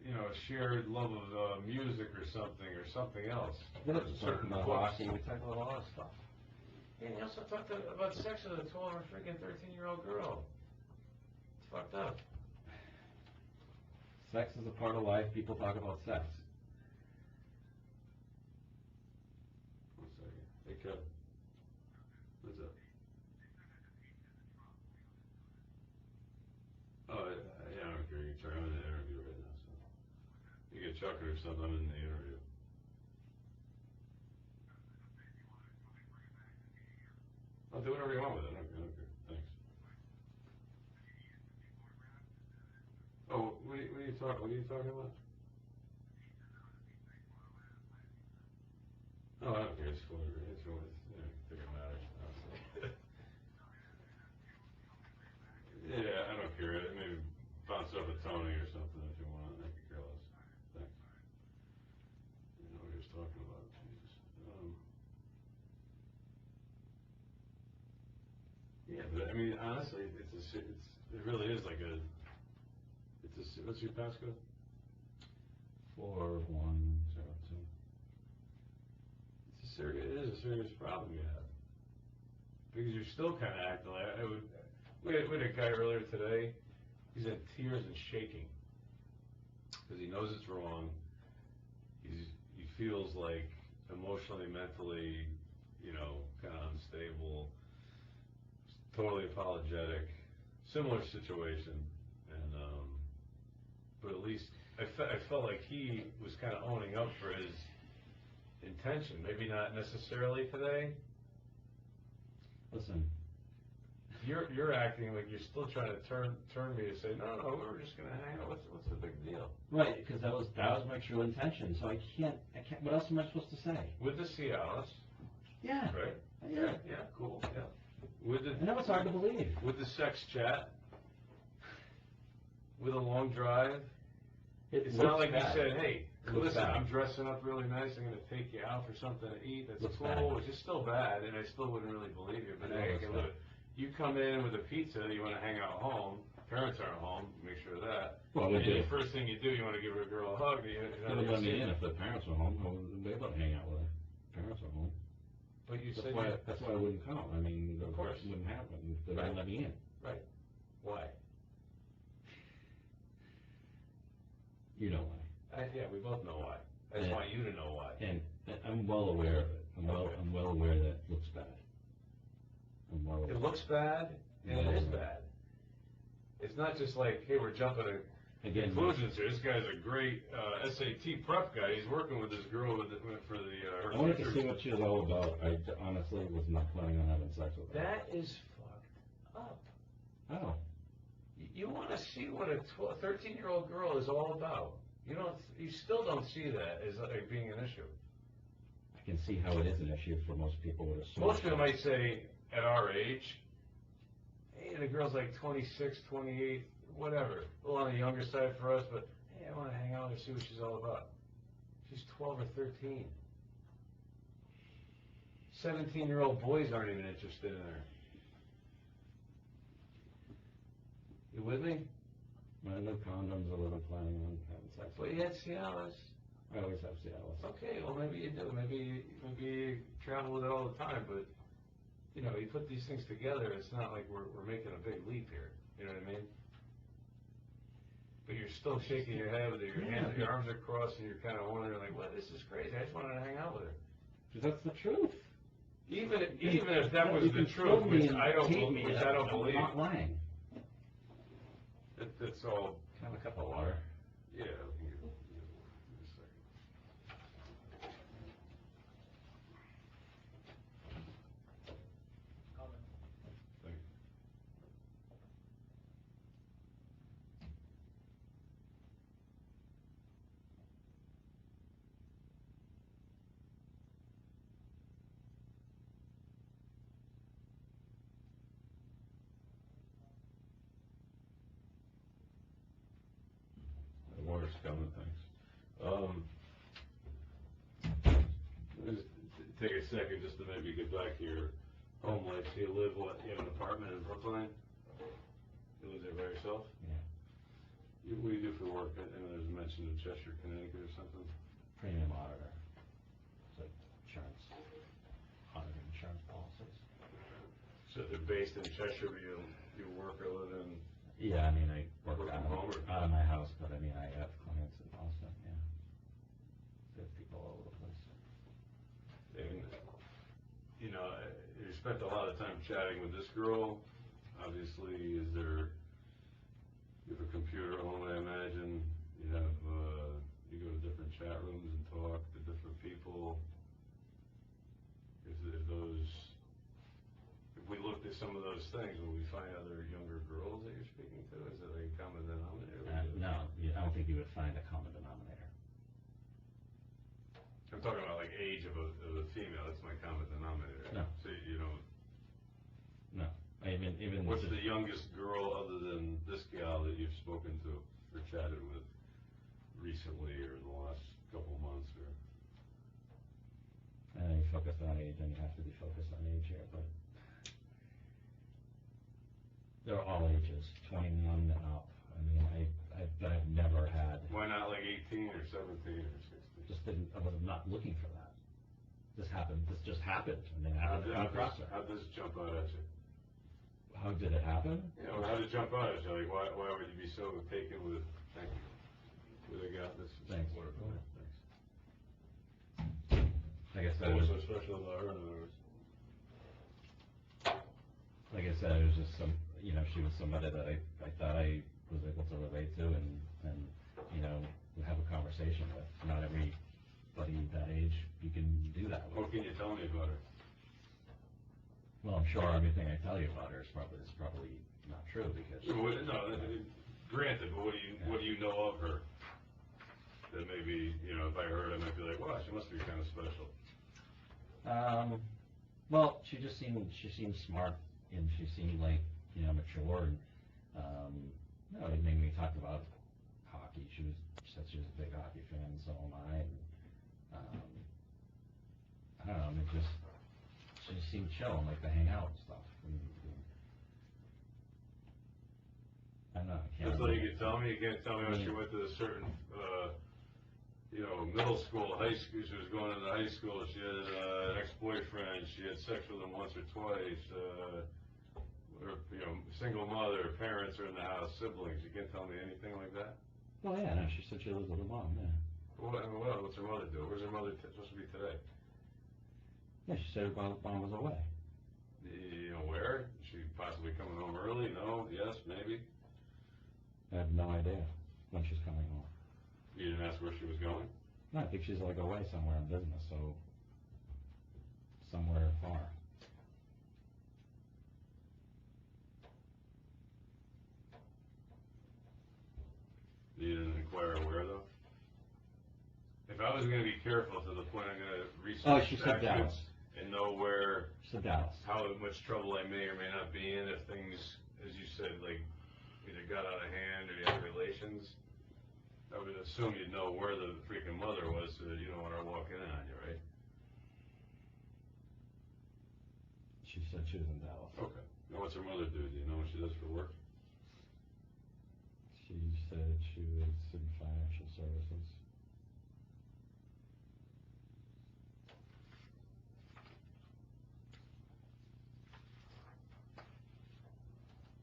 you know, a shared love of music or something else. We Or talked certain about books. hockey. We talked about a lot of stuff. And you also talked about sex with a 12 or freaking 13-year-old girl. It's fucked up. Sex is a part of life. People talk about sex. One second. Hey, Kevin. What's up? Oh, yeah, I don't care. You can try. I'm in the interview right now, so. You get chocolate or something, I'm in the interview. I'll do whatever you want with it. I don't care. Thanks. Oh, what are you talking about? Oh, I don't care. It's whatever. It's what I think it matters. Honestly. Yeah, I don't care. Maybe bounce off a Tony or something if you want. I could care less. Thanks. You know what he was talking about. Jesus. Yeah, but I mean, honestly, it really is like what's your passcode? 4102. It is a serious problem you have. because you're still kind of acting like, we had a guy earlier today, he's in tears and shaking, because he knows it's wrong, he feels like emotionally, mentally, you know, kind of unstable, totally apologetic, similar situation, and, but at least, I felt like he was kind of owning up for his intention, maybe not necessarily today. Listen, You're acting like you're still trying to turn me to say, no, we were just gonna hang out, what's the big deal? right, because that was my true intention, so I can't, what else am I supposed to say? With the Cialis, Yeah. right? Yeah, cool, yeah. With the, I know it's hard to believe. with the sex chat, with a long drive, it's not like you said, hey, listen, I'm dressing up really nice, I'm gonna take you out for something to eat, that's Looks cool, bad. which is still bad, and I still wouldn't really believe you, but I know, hey, looks okay, bad. look, you come in with a pizza, you wanna hang out home, parents aren't home, make sure of that. Well, And we do. the first thing you do, you wanna give a girl a hug, you They would let me in if the parents were home, they'd let me hang out with her. Parents are home. But you said, That's why I wouldn't come, I mean, Of course. it wouldn't happen, if they Right. didn't let me in. right, why? You know why. Yeah, we both know why, I just Yeah. want you to know why. And I'm well aware of it, Okay. I'm well aware that it looks bad. I'm well aware. It looks bad, and it is bad. It's not just like, hey, we're jumping to Again, conclusions here. This guy's a great SAT prep guy. He's working with this girl for the her I wanted to future. see what she was all about. I honestly was not planning on having sex with her. That is fucked up. Oh, You want to see what a 13-year-old girl is all about. You still don't see that as like being an issue. I can see how it is an issue for most people with a Most people might say, at our age, hey, the girl's like 26, 28, whatever. A little on the younger side for us, but hey, I want to hang out and see what she's all about. She's 12 or 13. 17-year-old boys aren't even interested in her. You with me? I no condoms. I wasn't planning on having sex. But you had Cialis. I always have Cialis. Okay, well maybe you do. Maybe you travel with it all the time, but you put these things together, it's not like we're making a big leap here. You know what I mean? But you're still shaking your head with your hands, your arms are crossed, and you're kind of wondering like, well, this is crazy. I just wanted to hang out with her. Because that's the truth. Even if that was You the can truth, film me which and I don't tape me, believe. I'm not lying. It's all. Can I have a cup of water? Yeah. We can give a second. Thank you. The water's coming, thanks. Just take a second just to maybe get back to your home life. So you live, you have an apartment in Brookline? You live there by yourself? Yeah. What do you do for work? I know there's a mention of Cheshire, Connecticut or something. Premium auditor. It's like insurance, auditing insurance policies. So they're based in Cheshire, but you work or live in? Yeah, I mean, I work Work out from home or- of my house, but I mean, I have clients in Boston, yeah. There's people all over the place. And, you spent a lot of time chatting with this girl. Obviously, you have a computer at home, I imagine. You go to different chat rooms and talk to different people. If we looked at some of those things, will we find other younger girls that you're speaking to? Is it like a common denominator? No, I don't think you would find a common denominator. I'm talking about like age of a female. That's my common denominator. No. So you know. No, even. What's the youngest girl other than this gal that you've spoken to or chatted with recently or in the last couple months? Or You focused on age, and you have to be focused on age here, but they're all ages, 21 and up. I mean, I've never had. why not like 18 or 17 or 16? I was not looking for that. this just happened, and then I happened to come across her. How'd this jump out at you? How did it happen? You know, how'd it jump out at you? Like, why would you be so taken with, thank you, with a guy this? Thanks. Wonderful, Like I thanks. said, What was so special about her, in other words? like I said, it was just she was somebody that I thought I was able to relate to and have a conversation with. Not everybody that age you can do that with. What can you tell me about her? Well, I'm sure everything I tell you about her is probably not true because. Granted, but what do you know of her? That maybe, if I heard, I might be like, wow, she must be kind of special. Well, she seemed smart, and she seemed like, mature, and, everything we talked about hockey, she said she was a big hockey fan, and so am I, and, I don't know, she just seemed chill and like to hang out and stuff. I don't know, I can't That's all remember. you can tell me? You can't tell me how she went to a certain, middle school, high school, she was going into high school, she had an ex-boyfriend, she had sex with him once or twice, single mother, parents are in the house, siblings, you can't tell me anything like that? Well, yeah, no, she said she lives with her mom, yeah. What's her mother do? Where's her mother supposed to be today? Yeah, she said her mom was away. Where? Is she possibly coming home early? No? Yes? Maybe? I have no idea when she's coming home. You didn't ask where she was going? No, I think she's like away somewhere in business, so somewhere far. You didn't inquire where, though? If I was going to be careful to the point I'm going to research she said Dallas. And know where, She said Dallas. how much trouble I may or may not be in if things, as you said, like either got out of hand or you had relations, I would assume you'd know where the freaking mother was so that you don't want her walking in on you, right? She said she was in Dallas. Okay. Now what's her mother do? Do you know what she does for work? She said she was in financial services.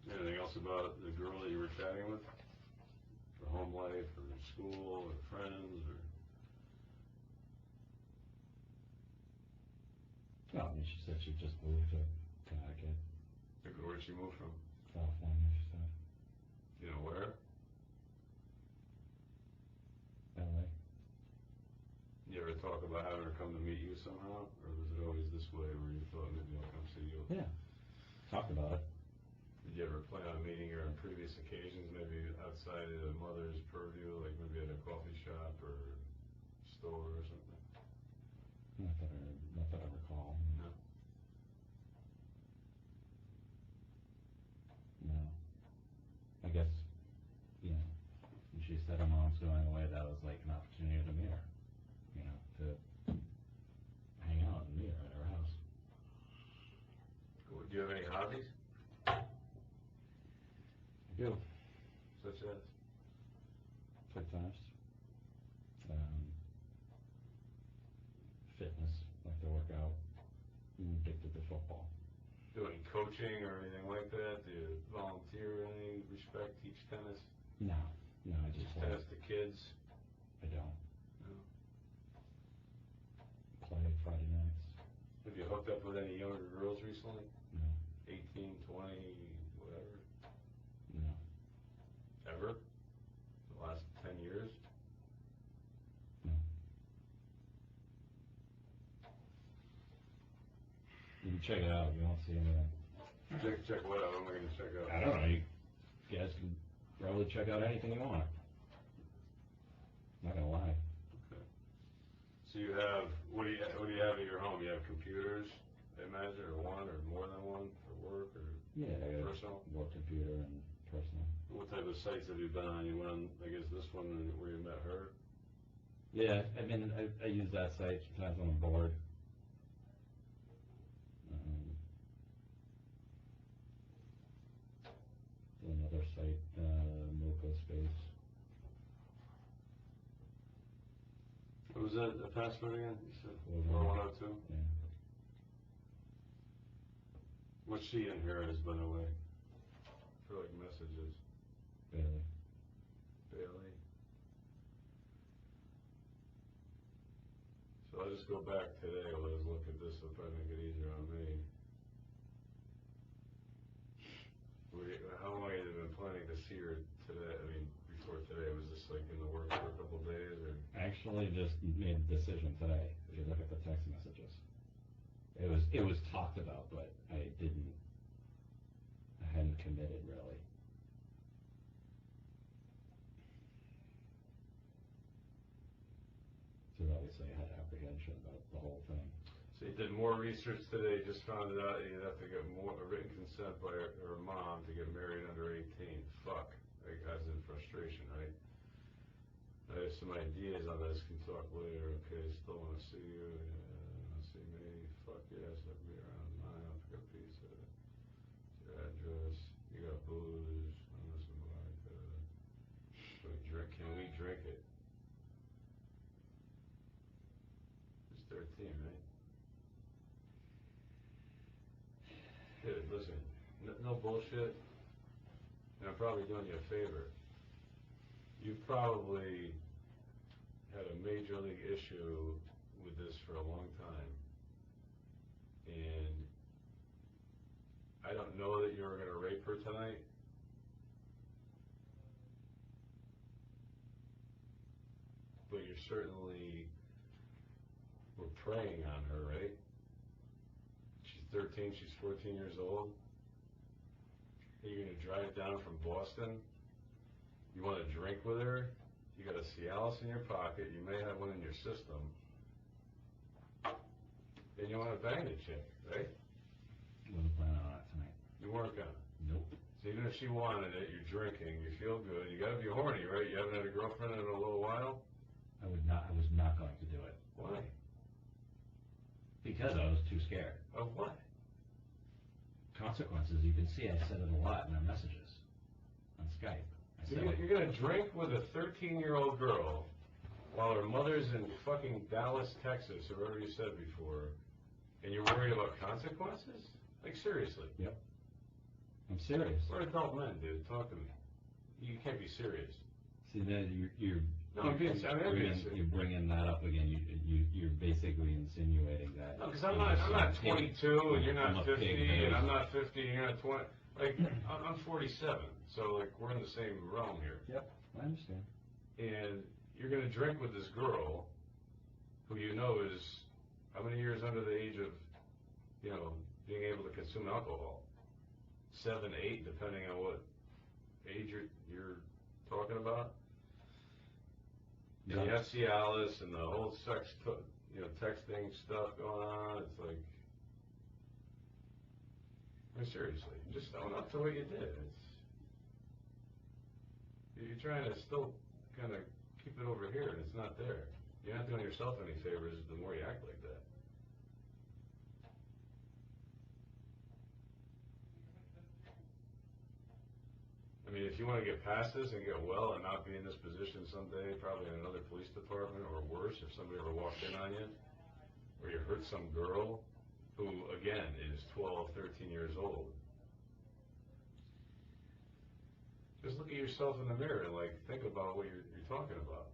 Anything else about the girl that you were chatting with? Her home life, or school, or friends, or? No, I mean, she said she just moved to Connecticut, Where'd she move from? California, she said. You know where? LA. You ever talk about having her come to meet you somehow? Or was it always this way where you thought maybe I'll come see you? Yeah, talked about it. Did you ever plan on meeting her on previous occasions, maybe outside of the mother's purview, like maybe at a coffee shop or store or something? Not that I recall. No. No. I guess, when she said her mom's going away, that was like an opportunity to meet her, to hang out and meet her at her house. Do you have any hobbies? I do. Such as? Play tennis. Fitness, like to work out. I'm addicted to football. Do any coaching or anything like that? Do you volunteer any respect, teach tennis? No, I just Teach play. tennis to kids? I don't. No. Play Friday nights. Have you hooked up with any younger girls recently? No. 18, 20, whatever? No. Ever? The last 10 years? No. You can check it out. You won't see anything. Check what out? What am I going to check out? I don't know. You guys can probably check out anything you want. Not gonna lie. Okay. So you have, what do you have at your home? You have computers, I imagine, or one or more than one for work or Yeah, I got personal? work computer and personal. What type of sites have you been on? You went on, I guess, this one where you met her? Yeah, I mean, I use that site sometimes when I'm bored. Another site, Moco Space. What was that the password again? You said 4102. 4102? Yeah. What's she in here as, by the way? For like messages. Bailey. Bailey. So I'll just go back today while I was looking at this, it'll probably make it easier on me. How long have you been planning to see her today? I mean, before today, was this like in the works for a couple of days, or? Actually, just made a decision today. If you look at the text messages, it was talked about, but I hadn't committed really. So obviously, I had apprehension about the whole thing. So you did more research today, just found it out you'd have to get a written consent by her mom to get married under 18. Fuck. Like, as in frustration, right? I have some ideas on this, can talk later. Okay, still want to see you. Want to see me? Fuck yes, I'll be around 9. I'll pick up pizza. Your address. You got booze. I'm listening to like, can we drink it? It's 13, right? Dude, listen, no bullshit, and I'm probably doing you a favor. You've probably had a major league issue with this for a long time, and I don't know that you were going to rape her tonight, but you certainly were preying on her, right? She's 13, she's 14 years old. You're going to drive down from Boston. You want to drink with her. You got a Cialis in your pocket. You may have one in your system. And you want to bang the chick, right? Wasn't planning on that tonight. You weren't going to. Nope. So even if she wanted it, you're drinking, you feel good. You got to be horny, right? You haven't had a girlfriend in a little while? I was not going to do it. Why? Because I was too scared. Of what? Consequences, you can see I said it a lot in our messages on Skype. You're going to drink with a 13-year-old girl while her mother's in fucking Dallas, Texas, or wherever you said before, and you're worried about consequences? Like, seriously. Yep. I'm serious. We're adult men, dude. Talk to me. You can't be serious. See, then you're No, I'm being serious. You're bringing that up again. You're basically insinuating that. No, because I'm not 22 and you're not 50 and I'm not 50 and you're not 20. Like, I'm 47, so like we're in the same realm here. Yep, I understand. And you're gonna drink with this girl, who you know is how many years under the age of, you know, being able to consume alcohol? 7, 8, depending on what age you're talking about. And you have Cialis and the whole texting stuff going on. It's like, I mean, seriously, just own up to what you did. You're trying to still kind of keep it over here, and it's not there. You're not doing yourself any favors the more you act like that. I mean, if you want to get past this and get well and not be in this position someday, probably in another police department, or worse, if somebody ever walked in on you, or you hurt some girl who, again, is 12, 13 years old, just look at yourself in the mirror and, like, think about what you're talking about.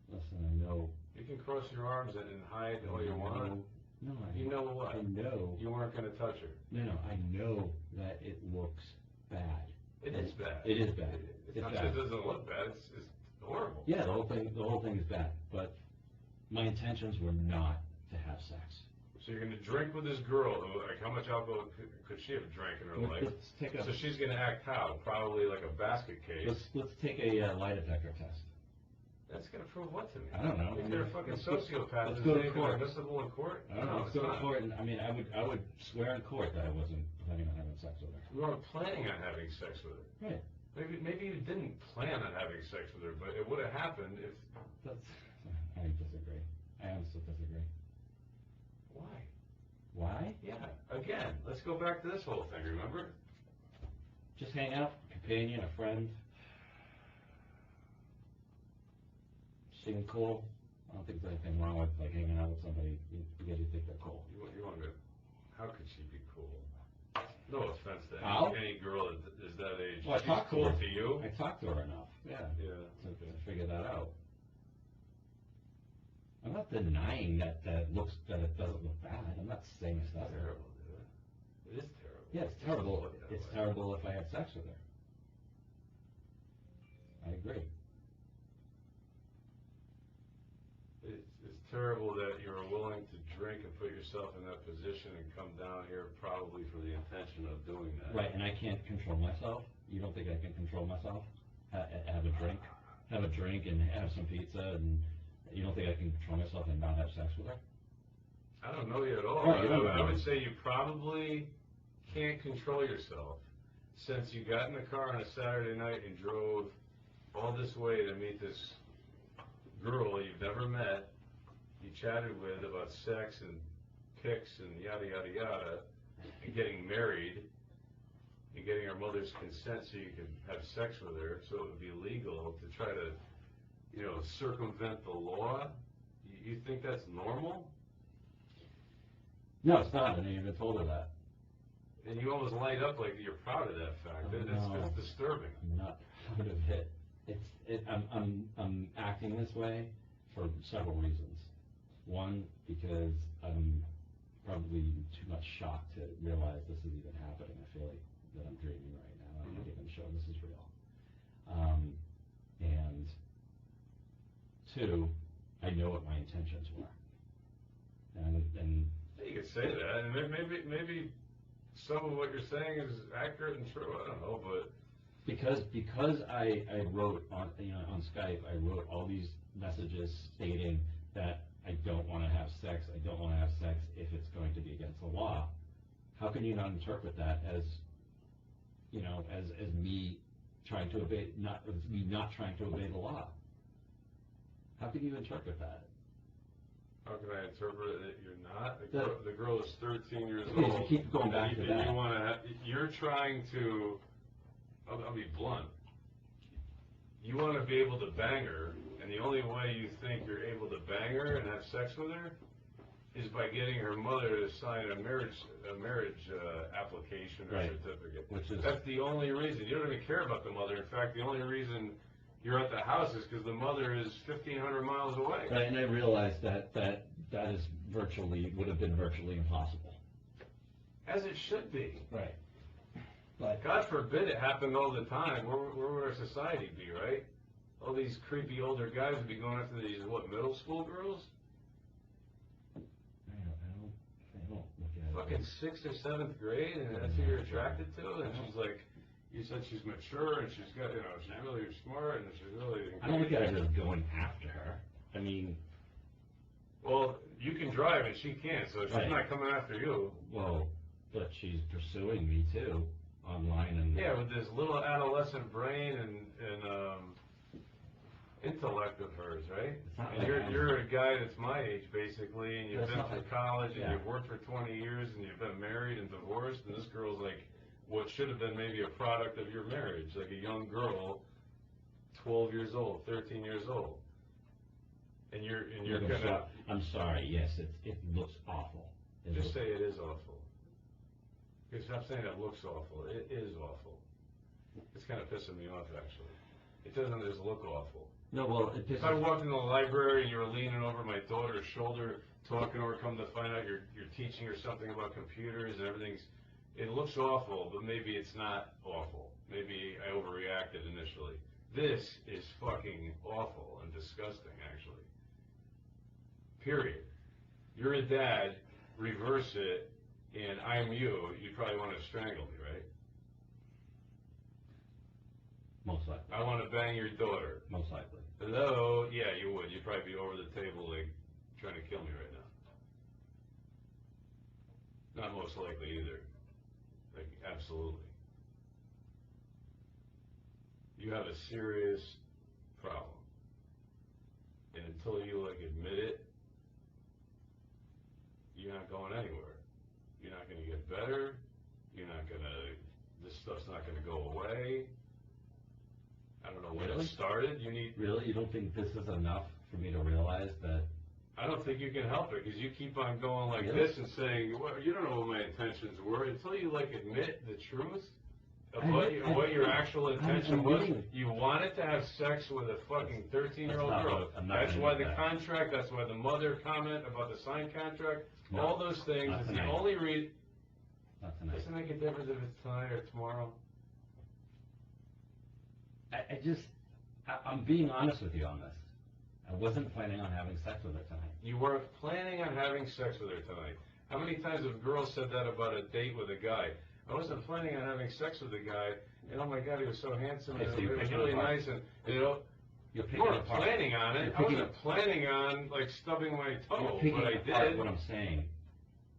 Listen, I know. You can cross your arms and hide all you want. No, you know what? I know. You weren't going to touch her. No, I know that it looks bad. It is bad. It is bad. It's not that it doesn't look bad. It's horrible. Yeah, the whole thing is bad. But my intentions were not to have sex. So you're going to drink with this girl. Like, how much alcohol could she have drank in her life? So she's going to act how? Probably like a basket case. Let's take a lie detector test. That's going to prove what to me? I don't know. If they're a fucking sociopath, let's go to court. Admissible in court? I don't know. Let's go to court. And, I mean, I would swear in court that I wasn't planning on having sex with her. You weren't planning on having sex with her. Right. Maybe you didn't plan on having sex with her, but it would have happened if. I disagree. I honestly disagree. Why? Why? Yeah. Again, let's go back to this whole thing. Remember? Just hang out, companion, a friend. Seemed cool. I don't think there's anything wrong with like hanging out with somebody because you think they're cool. You want to, how could she be cool? No offense to How? any girl that is that age. Well, I She's talked to cool her. to you? I talked to her enough, yeah, Yeah. to figure that out. I'm not denying that it doesn't look bad. I'm not saying it's not Terrible, dude. It is terrible. Yeah, it's terrible. Look that It's way. terrible if I had sex with her. I agree. It's terrible that you're willing to drink and put yourself in that position and come down here probably for the intention of doing that. Right, and I can't control myself. You don't think I can control myself? Have a drink and have some pizza, and you don't think I can control myself and not have sex with her? I don't know you at all. Right, you don't I know. would say you probably can't control yourself since you got in the car on a Saturday night and drove all this way to meet this girl you've never met, you chatted with about sex and pics and yada yada yada, and getting married, and getting her mother's consent so you could have sex with her, so it would be legal to try to, circumvent the law. You think that's normal? No, it's not, and I even told her that. And you almost light up like you're proud of that fact. Oh, no. It's disturbing. I'm not proud of it. I'm acting this way for several reasons. One, because I'm probably too much shocked to realize this is even happening. I feel like that I'm dreaming right now. I'm not even sure this is real. And two, I know what my intentions were. And You could say that, and maybe some of what you're saying is accurate and true. I don't know, but because I wrote on Skype, I wrote all these messages stating that I don't want to have sex. I don't want to have sex if it's going to be against the law. How can you not interpret that as as me trying to obey, not trying to obey the law? How can you interpret that? how can I interpret it that you're not? That- The girl is 13 years Okay, old. so keep going back to and that. You're trying to. I'll be blunt. You want to be able to bang her, and the only way you think you're able to bang her and have sex with her is by getting her mother to sign a marriage application or Right. certificate. Which is That's the only reason. You don't even care about the mother. In fact, the only reason you're at the house is because the mother is 1,500 miles away. right, and I realized that is would have been virtually impossible. As it should be. Right. But God forbid it happened all the time. Where would our society be, right? All these creepy older guys would be going after these, middle school girls? I don't look at it. Fucking 6th or 7th grade, and that's who you're attracted to? And she's like, you said she's mature, and she's got, she's really smart, and she's really... I don't look at it as going after her. I mean, Well, you can drive, and she can't, so she's Right. not coming after you. well, but she's pursuing me too, online and... Yeah, with this little adolescent brain and intellect of hers, right? It's not And like you're a guy that's my age, basically, and you've That's been not through like- college, and yeah. you've worked for 20 years, and you've been married and divorced, and this girl's like what should have been maybe a product of your marriage, like a young girl, 12 years old, 13 years old. And you're Look, gonna I'm sorry, yes, it looks awful. just say it is awful. Because stop saying it looks awful. It is awful. It's kind of pissing me off, actually. It doesn't just look awful. No, well, it If I pisses... walked in the library and you were leaning over my daughter's shoulder, talking to her, come to find out you're teaching her something about computers and everything's, it looks awful, but maybe it's not awful. Maybe I overreacted initially. This is fucking awful and disgusting, actually. Period. You're a dad, reverse it, and I'm you. You'd probably want to strangle me, right? Most likely. I want to bang your daughter. Most likely. Hello? Yeah, you would. You'd probably be over the table, like, trying to kill me right now. Not most likely either. Like, absolutely. You have a serious problem. And until you, admit it, you're not going anywhere. You're not going to get better. This stuff's not going to go away. I don't know when Really? it started. You need... Really? You don't think this is enough for me to realize that. I don't think you can help it, because you keep on going like Really? this and saying, well, you don't know what my intentions were, until you, like, admit the truth of what your actual intention was. You wanted to have sex with a fucking 13-year-old girl. That's why the contract, that's why the mother comment about the signed contract, all those things, it's the only reason. Not tonight. Doesn't make a difference if it's tonight or tomorrow. I'm being honest with you on this. I wasn't planning on having sex with her tonight. You weren't planning on having sex with her tonight. How many times have girls said that about a date with a guy? I wasn't planning on having sex with the guy, and oh my God, he was so handsome, Okay, so and it was really nice, and you know, you weren't planning on it. I wasn't planning on like stubbing my toe, but I did. What I'm saying.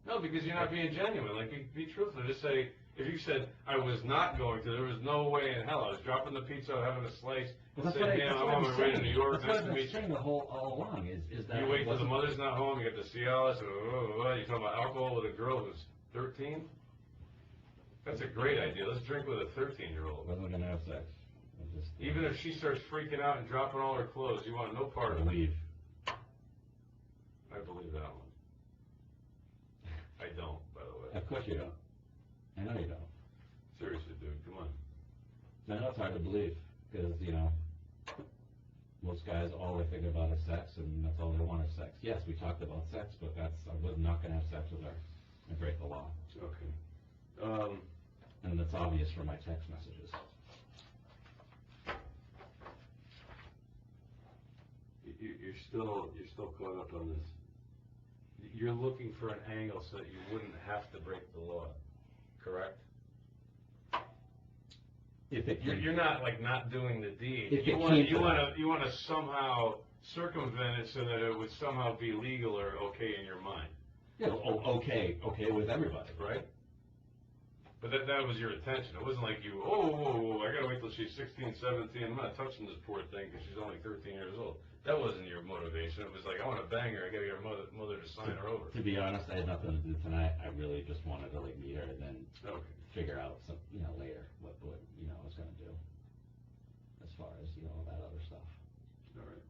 No, because you're not being genuine. Like, be truthful. Just say, if you said, I was not going to, there was no way in hell. I was dropping the pizza, having a slice, and saying, man, I'm on my way to New York, nice to meet you. That's what I've been saying all along, is that... You wait till the mother's not home, you get to see Alice, and you're talking about alcohol with a girl who's 13? That's a great idea. Let's drink with a 13-year-old. Wasn't going to have sex. Even if she starts freaking out and dropping all her clothes, you want no part of it. I believe that one. I don't, by the way. Of course you don't. I know you don't. Seriously, dude, come on. I know it's hard to believe, because, you know, most guys, all they think about is sex, and that's all they want is sex. Yes, we talked about sex, but I was not going to have sex with her and break the law. Okay. And that's obvious from my text messages. You're still caught up on this. You're looking for an angle so that you wouldn't have to break the law, correct? You're not like not doing the deed. You want to somehow circumvent it so that it would somehow be legal or okay in your mind. Yeah, okay with everybody, right? But that was your intention. It wasn't like you, I gotta wait till she's 16, 17, I'm not touching this poor thing because she's only 13 years old. That wasn't your motivation. It was like, I want to bang her, I gotta get her mother to sign her over. To be honest, I had nothing to do tonight. I really just wanted to like meet her and then figure out some, later what I was gonna do as far as, all that other stuff. All right.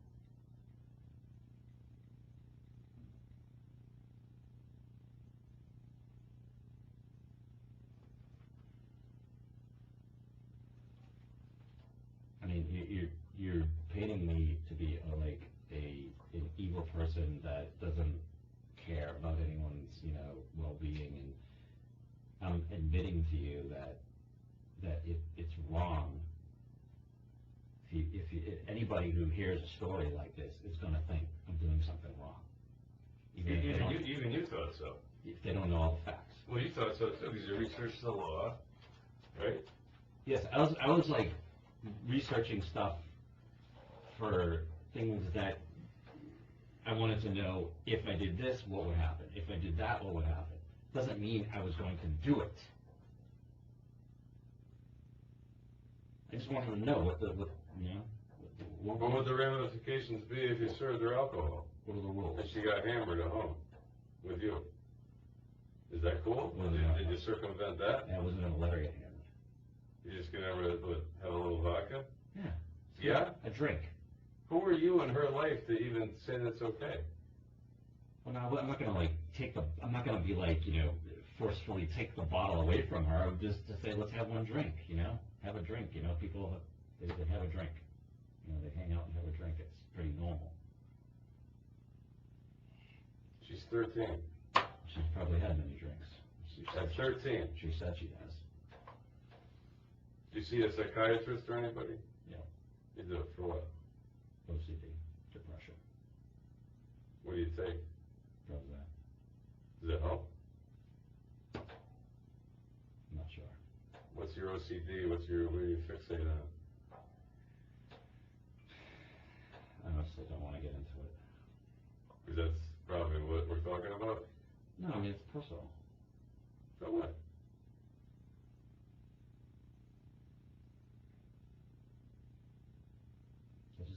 I mean, you're painting me to be an evil person that doesn't care about anyone's well-being, and I'm admitting to you that it's wrong. If anybody who hears a story like this is going to think I'm doing something wrong. Even you thought so. If they don't know all the facts. Well, you thought so too because you researched the law, right? Yes, I was like researching stuff for things that I wanted to know. If I did this, what would happen? If I did that, what would happen? Doesn't mean I was going to do it. I just wanted to know what would the ramifications be if you served her alcohol? What are the rules? And she got hammered at home with you. Is that cool? Did you circumvent that? I wasn't going to let her get hammered. You're just going to have a little vodka? Yeah. Yeah? A drink. Who are you in her life to even say that's okay? Well, no, I'm not going to I'm not going to be forcefully take the bottle away from her. I'm just to say, let's have one drink, have a drink, people, they have a drink. They hang out and have a drink. It's pretty normal. She's 13. She's probably had many drinks. At 13? She said she has. Do you see a psychiatrist or anybody? Yeah. You do it for what? OCD, depression. What do you take? Prozac. Does it help? I'm not sure. What's your OCD? What are you fixated on? I honestly don't want to get into it. Because that's probably what we're talking about? No, I mean, it's personal. So what?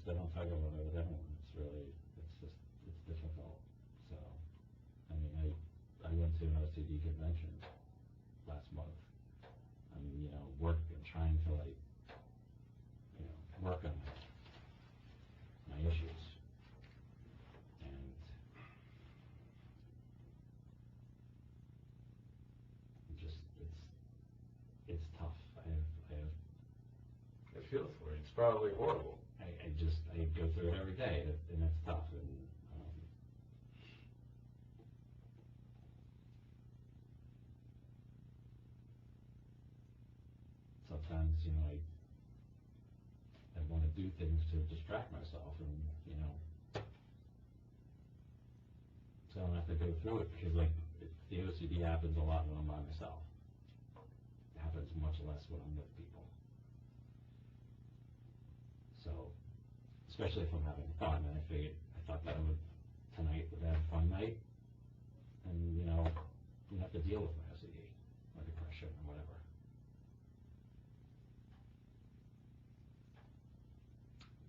I don't talk about it with everyone. It's difficult. So, I mean, I went to an OCD convention last month. I'm, trying to work on my issues. feel for you. It's probably horrible. I go through it every day, and it's tough, and, sometimes, I want to do things to distract myself, and, so I don't have to go through it, because, the OCD happens a lot when I'm by myself. It happens much less when I'm with people. So, especially if I'm having fun, and I thought that tonight would have a fun night, and, you have to deal with my OCD, or depression, or whatever.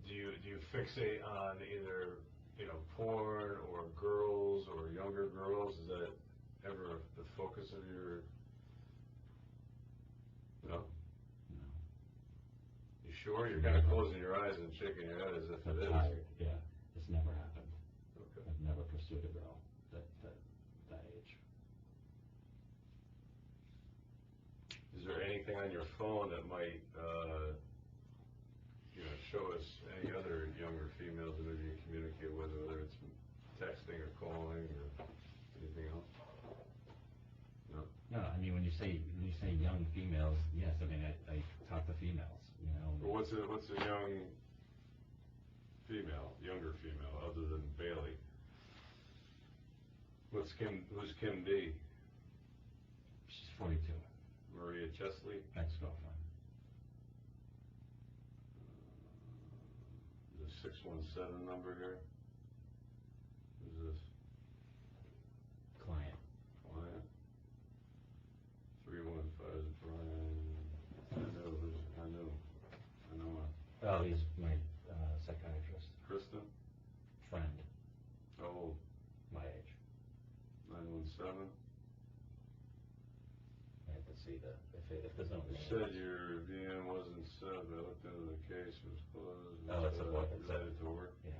Do you fixate on either, porn or girls or younger girls? Is that ever the focus of your? No. No. You sure? You're kind of closing your eyes and shaking your head as if it is. Tired. Yeah, it's never happened. Okay. I've never pursued a girl that age. Is there anything on your phone that might, show us any other younger females that maybe you communicate with, whether it's texting or calling or anything else? No. No, I mean, when you say young females, yes, I mean, I talk to females, Well, what's a younger female, other than Bailey? Who's Kim D? She's 42. Maria Chesley? Ex-girlfriend. The 617 number here? Who's this? Client. 315 is Brian. I know. Oh, he's my psychiatrist. Kristen? Friend. How old? My age. 917? I have to see if there's no. You said your VM wasn't set, but I looked into the case, it was closed. Oh, it's related to work? Yeah.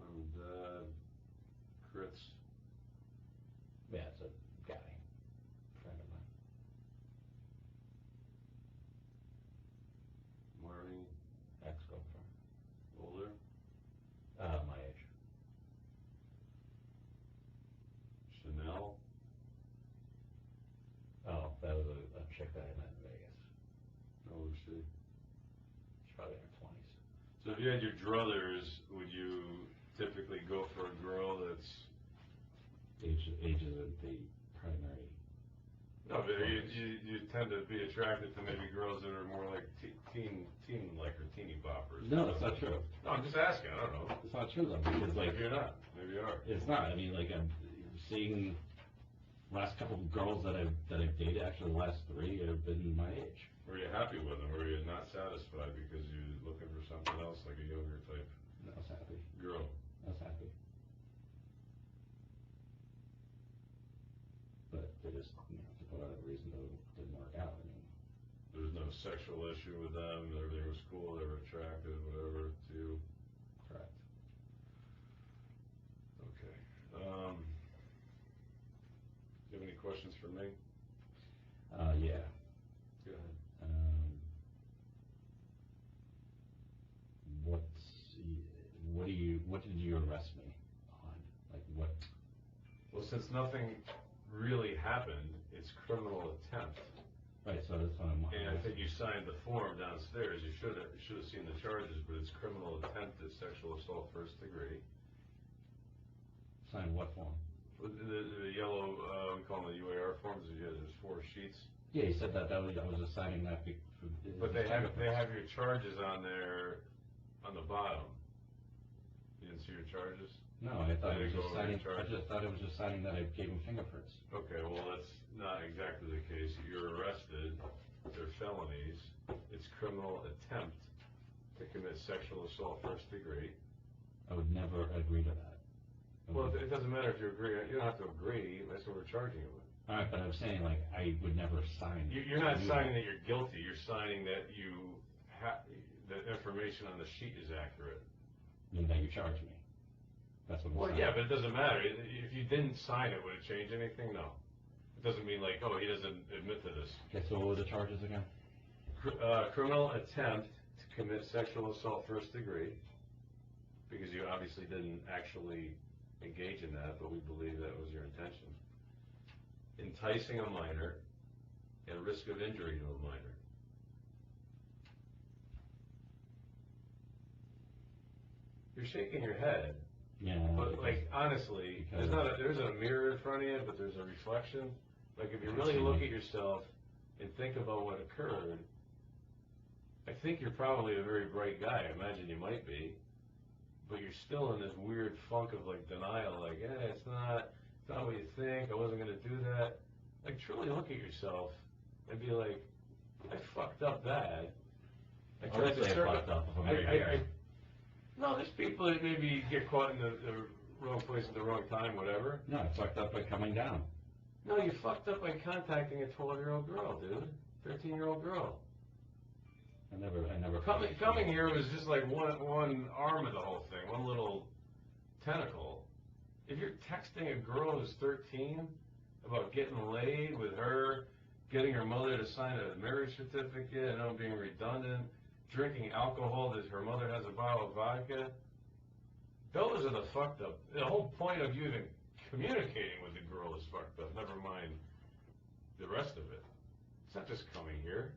Mom and Dad, Kritz. Yeah, it's a guy. Friend of mine. Maureen, Ex-girlfriend. older. My age. Chanel. Oh, that was a chick that I met in Vegas. How old is she? She's probably in her 20s. So if you had your druthers, would you typically go for a girl that's? Age isn't the primary. No, but you tend to be attracted to maybe girls that are more like teen-like or teeny boppers. No, that's not true. No, I'm just asking. I don't know. It's not true though, because Maybe you're not. Maybe you are. it's not. I mean, I'm seeing last couple of girls that I've dated. Actually, the last 3 have been my age. Were you happy with them? Or were you not satisfied because you're looking for something else, like a younger type I was happy. girl? I was happy. But they just, for whatever reason, didn't work out. I mean, There was no sexual issue with them. Everything was cool. They were attractive, whatever, to you. correct. Okay. Do you have any questions for me? Yeah. Go ahead. What did you arrest me on? Like what? Well, since nothing really happened, it's criminal attempt. Right, so that's what I'm. And I think you signed the form downstairs. You should have seen the charges, but it's criminal attempt at sexual assault first degree. Sign what form? The yellow, we call them the UAR forms. There's 4 sheets. Yeah, you said that I was just signing that. But they have your charges on there, on the bottom. You didn't see your charges? No, I thought it was They just go over signing. your charges? I just thought it was just signing that I gave him fingerprints. Okay, well, that's not exactly the case. You're arrested. They're felonies. It's criminal attempt to commit sexual assault first degree. I would never agree to that. Well, it doesn't matter if you agree. You don't have to agree. That's what we're charging you with. All right, but I'm saying I would never sign. You're not signing that you're guilty. You're signing that the information on the sheet is accurate. Mean that you charge me. That's what I'm Well, saying. yeah, but it doesn't matter. If you didn't sign it, would it change anything? No. It doesn't mean like, oh, he doesn't admit to this. Okay, so what were the charges again? Criminal attempt to commit sexual assault first degree, because you obviously didn't actually engage in that, but we believe that was your intention. Enticing a minor and risk of injury to a minor. You're shaking your head. Yeah. But like honestly, there's a mirror in front of you, but there's a reflection. Like if you really look at yourself and think about what occurred, I think you're probably a very bright guy. I imagine you might be, but you're still in this weird funk of like denial. Like, it's not what you think. I wasn't gonna do that. Like truly look at yourself and be like, I fucked up bad. I fucked up if I'm right here. No, there's people that maybe get caught in the wrong place at the wrong time, whatever. No, I fucked up by coming down. No, you fucked up by contacting a 12-year-old girl, dude. 13-year-old girl. I never. Coming here was just like one arm of the whole thing, one little tentacle. If you're texting a girl who's 13 about getting laid with her, getting her mother to sign a marriage certificate, and I'm being redundant, drinking alcohol that her mother has a bottle of vodka, those are the fucked up. The whole point of you even communicating with the girl is fucked up, never mind the rest of it. It's not just coming here.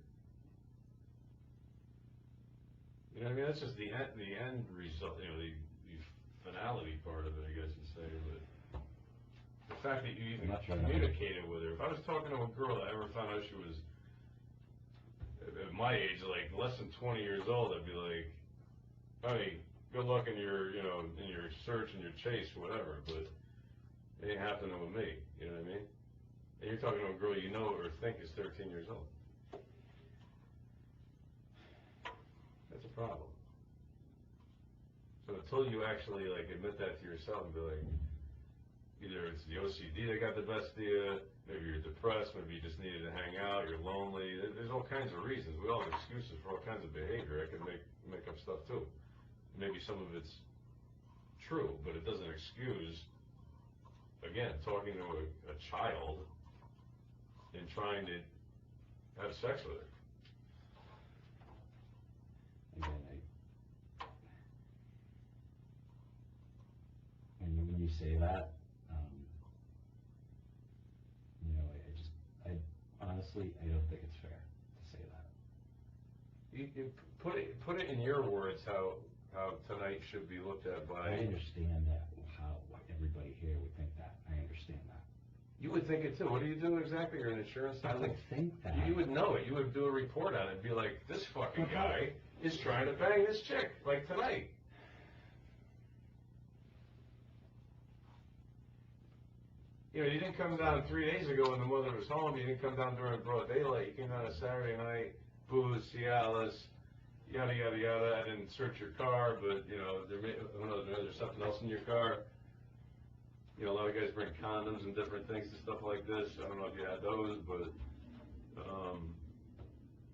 You know what I mean? That's just the end result, the finality part of it, I guess you'd say. But the fact that you even communicated with her. If I was talking to a girl that I ever found out she was at my age, like less than 20 years old, I'd be like, honey, good luck in your, in your search and your chase, whatever, but it ain't happening with me, you know what I mean? And you're talking to a girl you know or think is 13 years old. That's a problem. So until you actually, admit that to yourself and be like, either it's the OCD that got the best of you, maybe you're depressed, maybe you just needed to hang out, you're lonely. There's all kinds of reasons. We all have excuses for all kinds of behavior. I could make up stuff too. Maybe some of it's true, but it doesn't excuse, again, talking to a child and trying to have sex with her. Again, when you say that, honestly, I don't think it's fair to say that. You put it in your words how tonight should be looked at by. I understand that how everybody here would think that. I understand that. You would think it too. What do you do exactly? You're an insurance I would think that. You would know it. You would do a report on it and be like, this fucking guy is trying to bang this chick, like tonight. You didn't come down 3 days ago when the mother was home. You didn't come down during broad daylight. You came down a Saturday night, booze, Cialis, yada, yada, yada. I didn't search your car, but, who knows, maybe there's something else in your car. A lot of guys bring condoms and different things and stuff like this. I don't know if you had those, but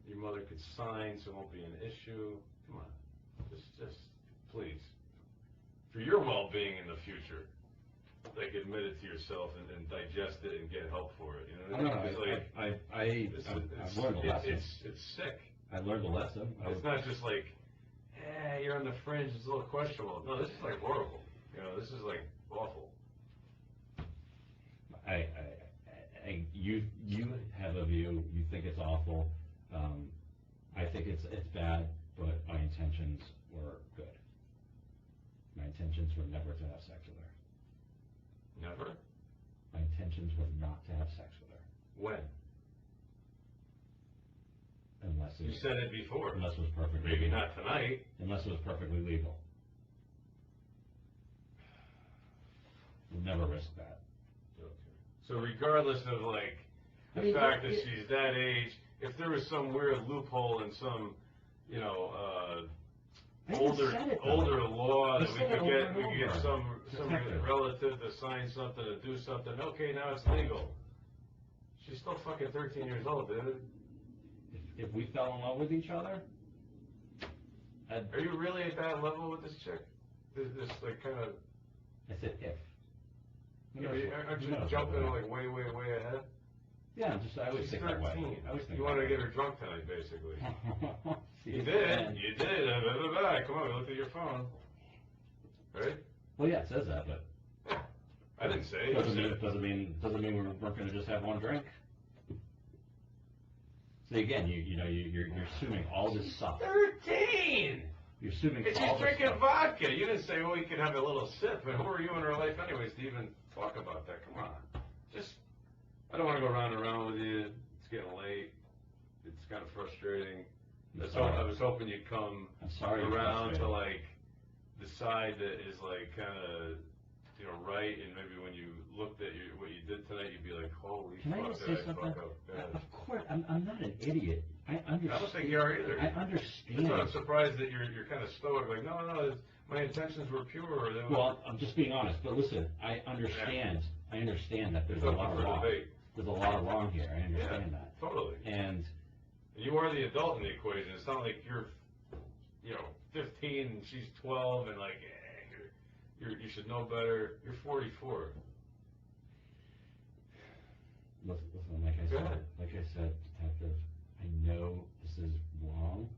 your mother could sign, so it won't be an issue. Come on. Just, please. For your well-being in the future. Admit it to yourself and digest it and get help for it. You know what I mean? I've learned a lesson. It's sick. I learned a lesson. It's not just like, you're on the fringe, it's a little questionable. No, this is horrible. This is awful. You have a view. You think it's awful. I think it's bad, but my intentions were good. My intentions were never to have sex with her. Never? My intentions were not to have sex with her. When? Unless you said it before. Unless it was perfectly Maybe legal. Not tonight. Unless it was perfectly legal. Would never risk that. Okay. So regardless of the fact that she's that age, if there was some weird loophole in some, older law that we could get some relative to sign something, to do something, okay, now it's legal. She's still fucking 13 years old, dude. If we fell in love with each other? Are you really at that level with this chick? This kind of... I said if. Aren't you jumping way ahead? Yeah, I always She's think that way. 13. I always think You that wanted to way. get her drunk tonight, basically. See, You and- did. You did. Come on, we looked at your phone. Right? Well, yeah, it says that, but I didn't say it. doesn't mean we weren't going to just have one drink. See, again, you're assuming all this stuff. 13! You're assuming And all she's this drinking stuff. vodka. You didn't say, well, you could have a little sip. And who are you in her life anyways to even talk about that? Come on. Just, I don't want to go round and round with you. It's getting late. It's kind of frustrating. I was hoping you'd come I'm sorry. around to, like, the side that is, like, kind of, right, and maybe when you looked at what you did tonight, you'd be like, holy Can I fuck, just did say I something? fuck up bad. Of course, I'm not an idiot. I understand. I don't think you are either. I understand. That's why I'm surprised that you're kind of stoic, like, no, my intentions were pure. Well, I'm just being honest, but listen, I understand that there's a lot of wrong. There's a lot of wrong here, I understand that. Totally. And You are the adult in the equation. It's not like you're, 15 and she's 12 and like, you should know better. You're 44. listen, Go ahead. like I said, Detective, I know this is wrong.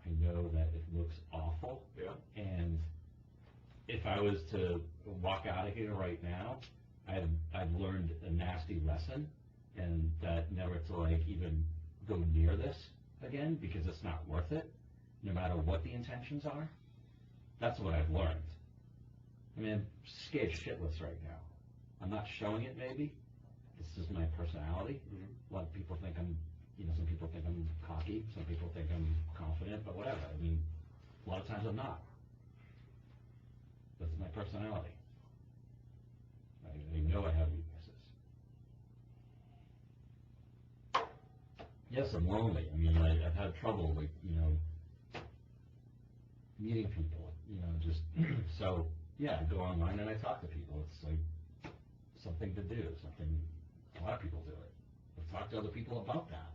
I know that it looks awful. Yeah. And if I was to walk out of here right now, I've learned a nasty lesson, and that never to like even go near this again, because it's not worth it, no matter what the intentions are. That's what I've learned. I mean, I'm scared shitless right now. I'm not showing it, maybe. This is my personality. Mm-hmm. A lot of people think I'm, some people think I'm cocky, some people think I'm confident, but whatever. I mean, a lot of times I'm not. That's my personality. I know I have weaknesses. Yes, I'm lonely. I mean, I've had trouble with, meeting people, just, so, yeah, I go online and I talk to people. It's like something to do, a lot of people do it. I've talked to other people about that.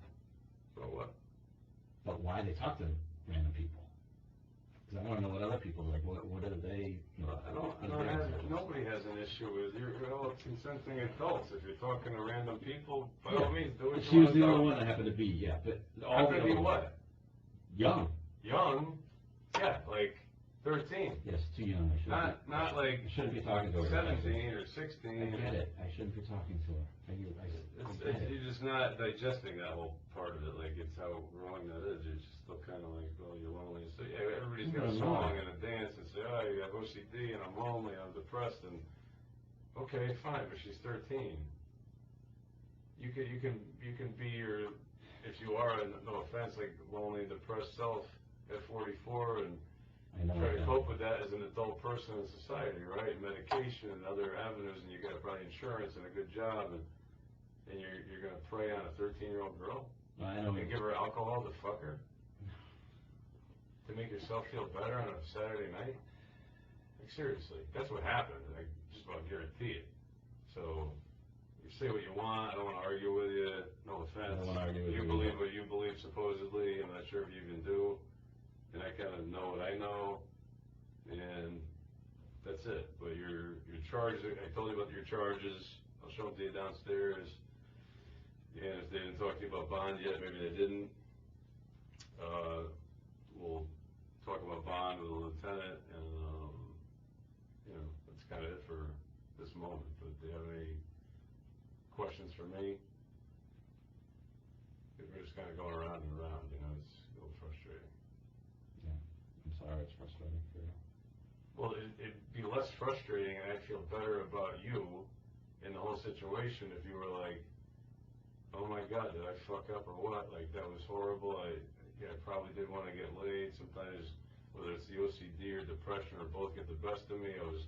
So what? But why they talk to random people? Because I want to know what other people like. What are they? Nobody has an issue with you're all consenting adults. If you're talking to random people, by all means, do it. She was the only one that happened to be, yeah. But all happened to be what? Young. Young? Yeah, like 13. Yes, too young. Not like I shouldn't be talking to her. 17 or 16. I get it. I shouldn't be talking to her. You're just not digesting that whole part of it. Like, it's how wrong that is. You're just still kind of like, well, you're lonely. So, yeah, everybody's got a song and a dance and say, oh, you have OCD and I'm lonely, I'm depressed. And, okay, fine, but she's 13. You can be your, if you are, no offense, like lonely, depressed self at 44 and try to cope with that as an adult person in society, right? Medication and other avenues, and you got probably insurance and a good job, and you're going to prey on a 13-year-old girl? I know. And give her alcohol to fuck her? To make yourself feel better on a Saturday night? Like, seriously, that's what happened. I just about guarantee it. So, you say what you want. I don't want to argue with you. No offense. I don't want to argue with you. You believe what you believe, supposedly. I'm not sure if you even do. And I kind of know what I know, and that's it. But your charges, I told you about your charges. I'll show them to you downstairs. And if they didn't talk to you about bond yet, maybe they didn't. We'll talk about bond with the lieutenant, and that's kind of it for this moment. But do you have any questions for me? Because we're just kind of going around and around. It's a little frustrating. I'm sorry, it's frustrating for you. Well, it'd be less frustrating, and I'd feel better about you in the whole situation if you were like, oh my God, did I fuck up or what? Like, that was horrible. I probably did want to get laid. Sometimes, whether it's the OCD or depression or both get the best of me, I was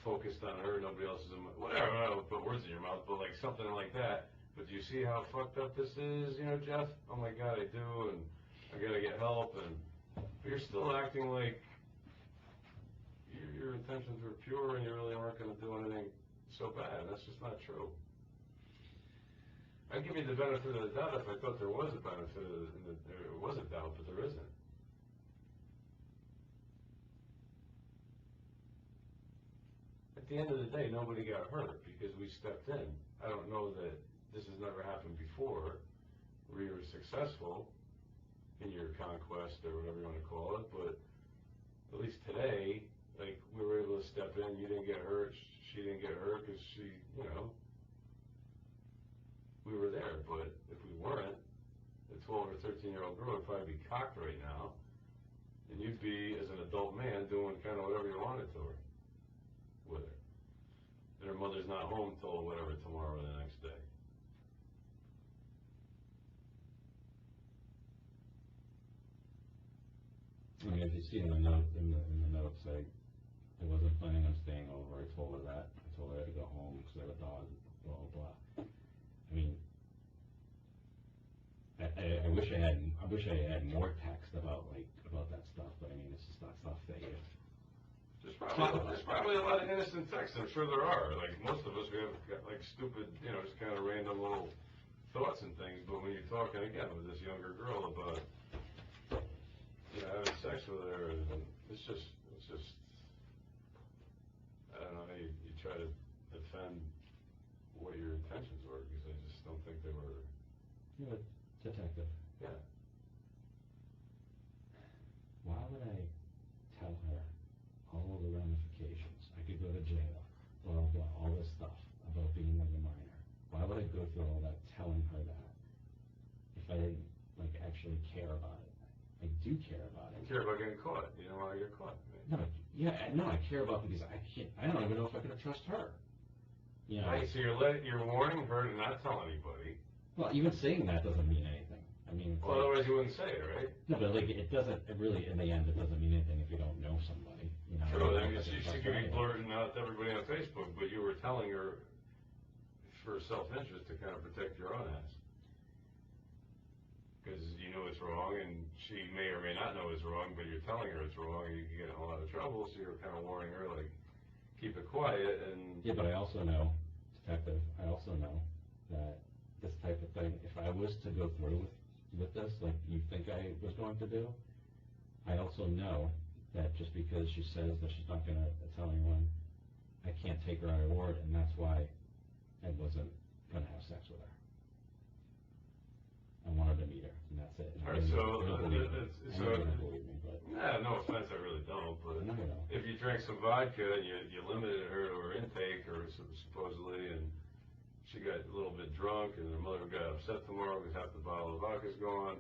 focused on her, nobody else is in my, whatever, I don't put words in your mouth, but like something like that. But do you see how fucked up this is, Jeff? Oh my God, I do, and I gotta get help, but you're still acting like your intentions were pure and you really weren't going to do anything so bad. That's just not true. I'd give you the benefit of the doubt if I thought there was a benefit of there was a doubt, but there isn't. At the end of the day, nobody got hurt because we stepped in. I don't know that this has never happened before, where you were successful in your conquest or whatever you want to call it, but at least today, like, we were able to step in, you didn't get hurt, she didn't get hurt, because she, you know, we were there, but if we weren't, a 12 or 13-year-old girl would probably be cocked right now, and you'd be, as an adult man, doing kind of whatever you wanted to her, with her. And her mother's not home till whatever, tomorrow or the next day. I mean, if you see in the note, in the notes, I wasn't planning on staying over. I told her that. I told her I had to go home because I have a dog, blah, blah, blah. I mean, I wish I had more text about that stuff, but I mean, it's just not stuff that you There's probably a lot of innocent texts, I'm sure there are. Like, most of us, we have got, like, stupid, you know, just kind of random little thoughts and things, but when you're talking, again, with this younger girl about, you know, having sex with her, and it's just, I don't know, you try to defend what your intentions were, because I just don't think they were. You're a detective. Yeah. Why would I tell her all the ramifications? I could go to jail, blah, blah, all this stuff about being with a minor. Why would I go through all that telling her that if I didn't, like, actually care about it? I do care about it. You care about getting caught. You don't want to get caught. Right? No, I care about because I don't even know if I can trust her. You know? Right, so you're warning her to not tell anybody. Well, even saying that doesn't mean anything. I mean, well, otherwise you wouldn't say it, right? No, but like it doesn't really, in the end, it doesn't mean anything if you don't know somebody. You know. True. I mean, she could be blurting out to everybody on Facebook, but you were telling her for self-interest to kind of protect your own ass. Because you know it's wrong, and she may or may not know it's wrong, but you're telling her it's wrong, and you can get in a lot of trouble, so you're kind of warning her, like, keep it quiet, and... Yeah, but I also know, detective, I also know that this type of thing, if I was to go through with this, like you think I was going to do, I also know that just because she says that she's not going to tell anyone, I can't take her at her word, and that's why I wasn't going to have sex with her. I wanted to meet her, and that's it. All right, so... Nah, no offense, I really don't, but no, you don't. If you drank some vodka and you limited her to her intake, or supposedly, and she got a little bit drunk, and her mother got upset tomorrow because half the bottle of vodka's gone,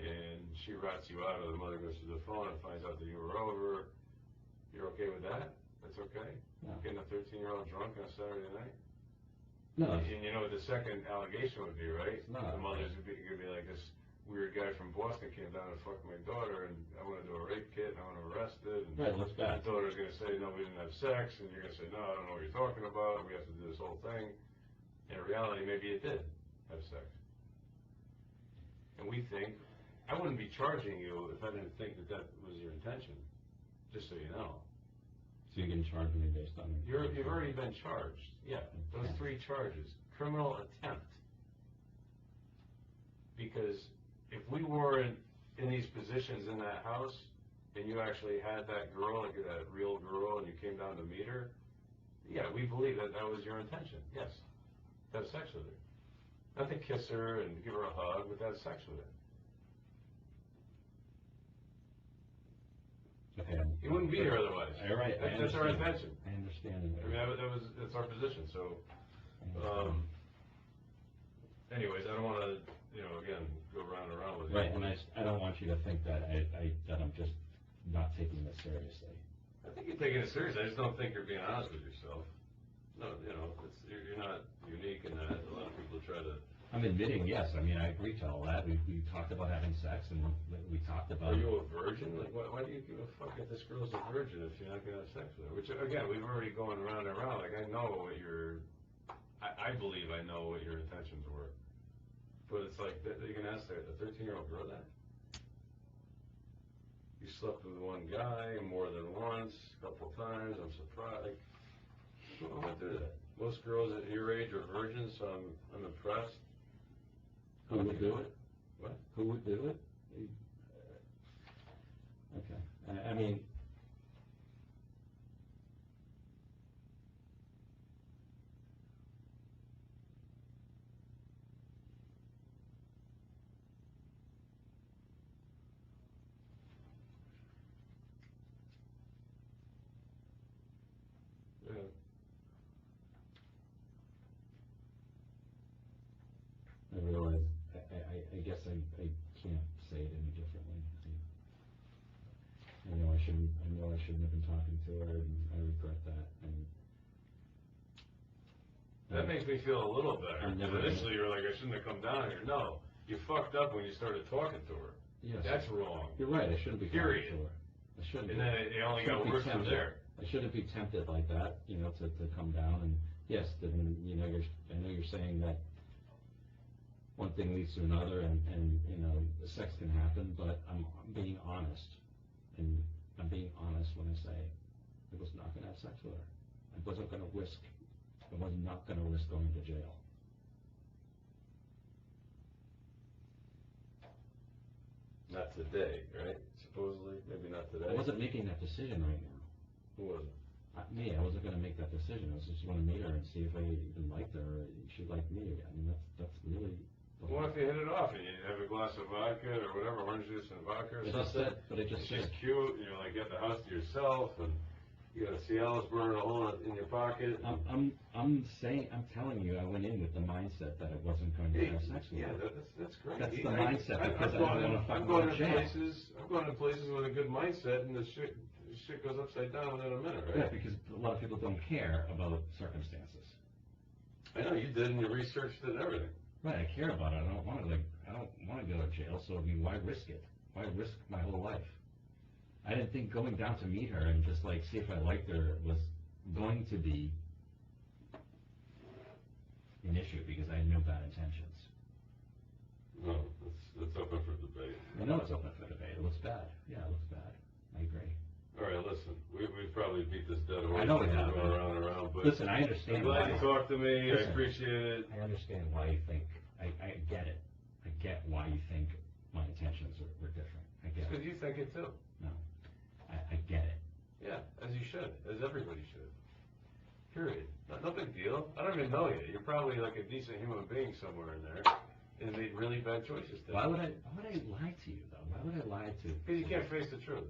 and she rats you out, or the mother goes to the phone and finds out that you were over, you're okay with that? That's okay? No. Getting a 13-year-old drunk on a Saturday night? No. And you know what the second allegation would be, right? No. The mother's gonna be like, this weird guy from Boston came down and fucked my daughter, and I want to do a rape kit, and I want to arrest it. And right, looks bad. the daughter's going to say, no, we didn't have sex, and you're going to say, no, I don't know what you're talking about, and we have to do this whole thing. In reality, maybe it did have sex. And we think, I wouldn't be charging you if I didn't think that that was your intention, just so you know. So you can charge me based on... You've already been charged, yeah, those 3 charges. Criminal attempt. Because if we weren't in these positions in that house, and you actually had that girl, like that real girl, and you came down to meet her, yeah, we believe that that was your intention, yes, to have sex with her. Not to kiss her and give her a hug, but to have sex with her. Okay. You wouldn't be here otherwise. All right, That's our intention. I understand. I mean, that's our position, so, anyways, I don't want to, again, go round and round with you. Right, and I don't want you to think that that I'm just not taking this seriously. I think you're taking it seriously. I just don't think you're being honest with yourself. No, you're not unique in that. A lot of people try to... I'm admitting, yes. I mean, I agree to all that. We talked about having sex, and we talked about... Are you a virgin? Like, why do you give a fuck if this girl's a virgin if you're not going to have sex with her? Which, again, we've already gone round and round. Like, I know what I believe I know what your intentions were. But it's like, you can ask a 13-year-old girl that? You slept with one guy more than once, a couple times, I'm surprised. Like, who would do that? Most girls at your age are virgins, so I'm impressed. Who would do it? What? Who would do it? Okay. I mean... I can't say it any differently. I know I shouldn't have been talking to her, and I regret that, and. That makes me feel a little better. I'm never Initially, you're like, I shouldn't have come down here. No, you fucked up when you started talking to her. Yes. That's wrong. You're right, I shouldn't be talking to her. I shouldn't And be. then it only got Shouldn't be worse from tempted. there. I shouldn't be tempted like that, to come down, and yes, then, I know you're saying that one thing leads to another, and sex can happen, but I'm being honest, and I'm being honest when I say I was not gonna have sex with her. I was not gonna risk going to jail. Not today, right? Supposedly, maybe not today. I wasn't making that decision right now. Who wasn't? Me, I wasn't gonna make that decision. I was just gonna meet her and see if I even liked her, or she liked me. I mean, that's really. What if you hit it off and you have a glass of vodka or whatever, orange juice and vodka or something? She's cute, and you're like, you have the house to yourself, and you got a Cialis burner hole in your pocket. I'm telling you, I went in with the mindset that I wasn't going to have sex with her. Yeah, that's great. That's the mindset, because I don't want to fucking go to jail. I'm going to places with a good mindset, and the shit goes upside down within a minute, right? Yeah, because a lot of people don't care about circumstances. I know you did, and you researched it and everything. Right, I care about it. I don't want to go to jail. So I mean, why risk it? Why risk my whole life? I didn't think going down to meet her and just see if I liked her was going to be an issue, because I had no bad intentions. No, it's open for debate. I know it's open for debate. It looks bad. Yeah, it looks bad. I agree. All right, listen, we've probably beat this dead horse. I know we have. Going around and around, but listen, I understand. I'm glad you talked to me. Listen, I appreciate it. I understand why you think. I get it. I get why you think my intentions were different. I get it. Because you think it too. No, I get it. Yeah, as you should, as everybody should. Period. No big deal. I don't even know you. You're probably like a decent human being somewhere in there, and made really bad choices today. Why would I lie to you though? Why would I lie to? Because you can't face the truth.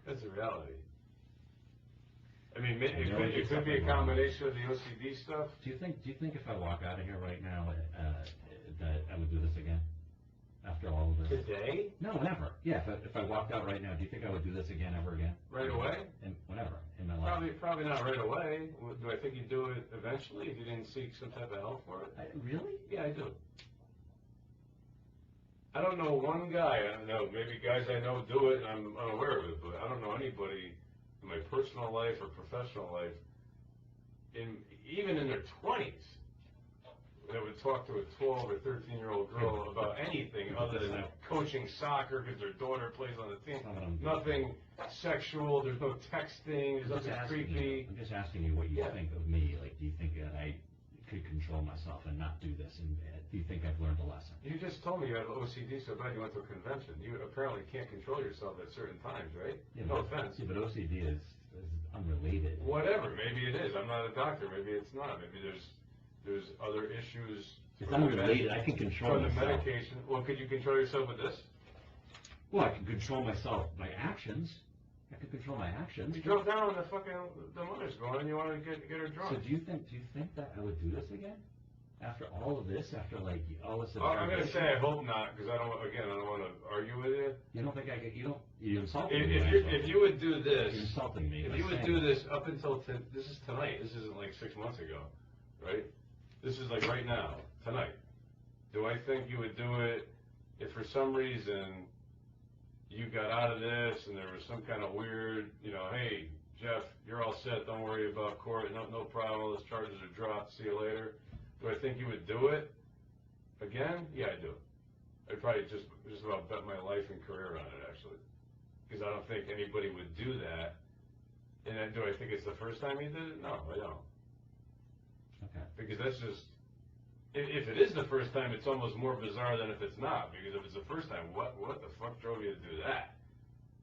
That's the reality. I mean, it could be a combination of the OCD stuff. Do you think if I walk out of here right now, that I would do this again? After all of this? Today? No, whenever. Yeah, if I walked out right now, do you think I would do this again ever again? Right away? Whenever in my life. Probably not right away. Do I think you'd do it eventually if you didn't seek some type of help for it? Really? Yeah, I do. I don't know one guy. I don't know, maybe guys I know do it, and I'm unaware of it, but I don't know anybody in my personal life or professional life, even in their 20s, that would talk to a 12 or 13-year-old girl about anything other than coaching soccer because their daughter plays on the team. Nothing sexual. There's no texting. There's nothing creepy. I'm just asking you what you think of me. Like, do you think that I could control myself and not do this? And do you think I've learned a lesson? You just told me you have OCD so bad you went to a convention. You apparently can't control yourself at certain times, right? Yeah, no offense. Yeah, but OCD is unrelated. Whatever. Maybe it is. I'm not a doctor. Maybe it's not. Maybe there's other issues. It's unrelated. I can control myself. For the medication. Well, could you control yourself with this? Well, I can control myself by actions. I can control my actions. You drove down on the mother's going and you want to get her drunk. So do you think that I would do this again? After all of this, after all this. I'm going to say I hope not, because I don't want to argue with you. You don't think you insulted me. If you would do this. You're insulting me. If you would do this up until, this is tonight. This isn't like 6 months ago, right? This is like right now, tonight. Do I think you would do it if for some reason you got out of this and there was some kind of weird, hey, Jeff, you're all set, don't worry about court, no problem, those charges are dropped, see you later. Do I think you would do it again? Yeah, I do. I'd probably just about bet my life and career on it, actually. Because I don't think anybody would do that. And do I think it's the first time you did it? No, I don't. Okay. Because that's just, if it is the first time, it's almost more bizarre than if it's not. Because if it's the first time, what the fuck drove you to do that?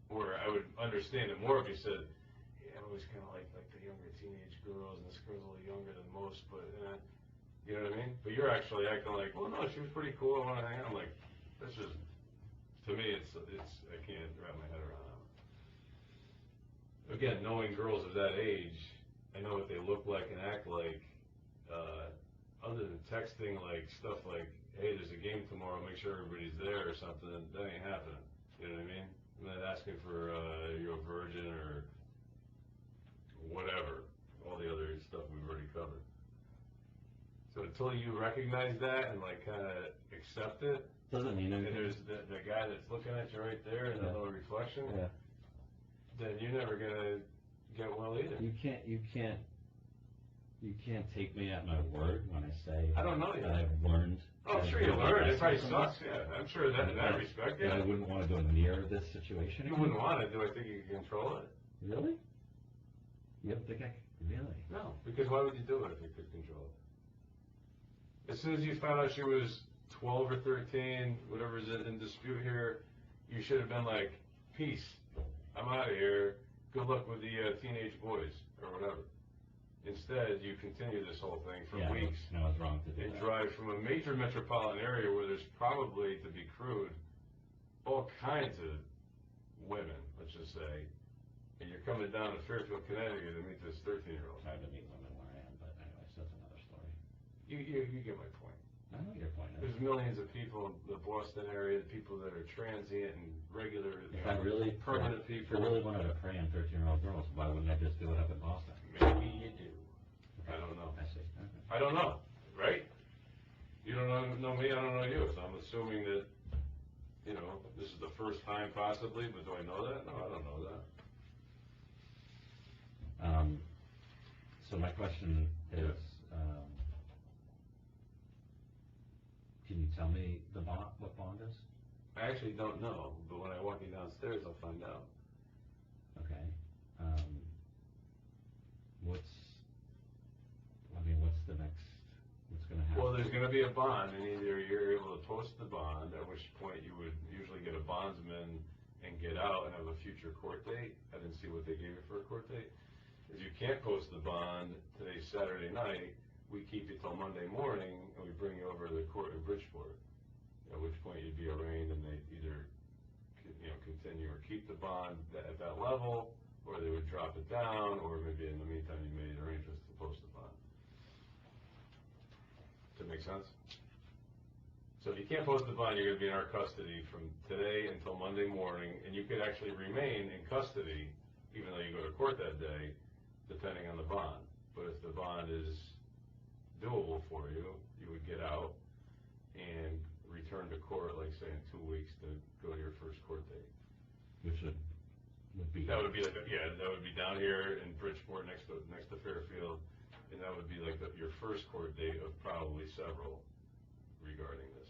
Or I would understand it more if you said, yeah, I always kind of like the younger teenage girls, and this girl's a little younger than most, but, you know what I mean? But you're actually acting like, well, no, she was pretty cool, I want to hang out. I'm like, that's just, to me, it's I can't wrap my head around that. Again, knowing girls of that age, I know what they look like and act like. Other than texting, like stuff like hey, there's a game tomorrow, make sure everybody's there or something, that ain't happening. You know what I mean? I'm not asking for, you're a virgin or whatever, all the other stuff we've already covered. So until you recognize that and like kind of accept it, Doesn't mean and anything. there's the guy that's looking at you right there in that little reflection, then you're never gonna get well either. You can't take me at my word when I say I don't know you. that I've learned. Oh, I'm sure you learned. It probably sucks. Yeah, I'm sure that in that respect. Yeah, Yeah, I wouldn't want to go near this situation. you again. wouldn't want to. Do I think you can control it? Really? You don't think I could? Really? No, because why would you do it if you could control it? As soon as you found out she was 12 or 13, whatever's in dispute here, you should have been like, peace, I'm out of here, good luck with the teenage boys, or whatever. Instead, you continue this whole thing for weeks. No, it's wrong to do And that. drive from a major metropolitan area where there's probably, to be crude, all kinds of women, let's just say, and you're coming down to Fairfield, Connecticut to meet this 13-year-old. I have to meet women where I am, but anyways, that's another story. You get my point. I know your point. There's millions of people in the Boston area, people that are transient and regular, If I really permanent If people. I really wanted to prey on 13-year-old girls, why wouldn't I just do it up in Boston? Maybe you do. I don't know. I see. Okay. I don't know, right? You don't know me, I don't know you, so I'm assuming that, you know, this is the first time possibly, but do I know that? No, I don't know that. So my question is, can you tell me the bond, what bond is? I actually don't know, but when I walk you downstairs, I'll find out. Okay. What's gonna happen? Well, there's gonna be a bond, and either you're able to post the bond, at which point you would usually get a bondsman and get out and have a future court date. I didn't see what they gave you for a court date. If you can't post the bond, today's Saturday night, we keep you till Monday morning, and we bring you over to the court in Bridgeport. At which point you'd be arraigned, and they'd either, continue or keep the bond at that level, or they would drop it down, or maybe in the meantime you made arrangements to post the bond. Does that make sense? So if you can't post the bond, you're going to be in our custody from today until Monday morning, and you could actually remain in custody even though you go to court that day, depending on the bond. But if the bond is doable for you, you would get out and return to court, like say in 2 weeks, to go to your first court date. Which would be. That would be like, that would be down here in Bridgeport next to Fairfield, and that would be like your first court date of probably several regarding this.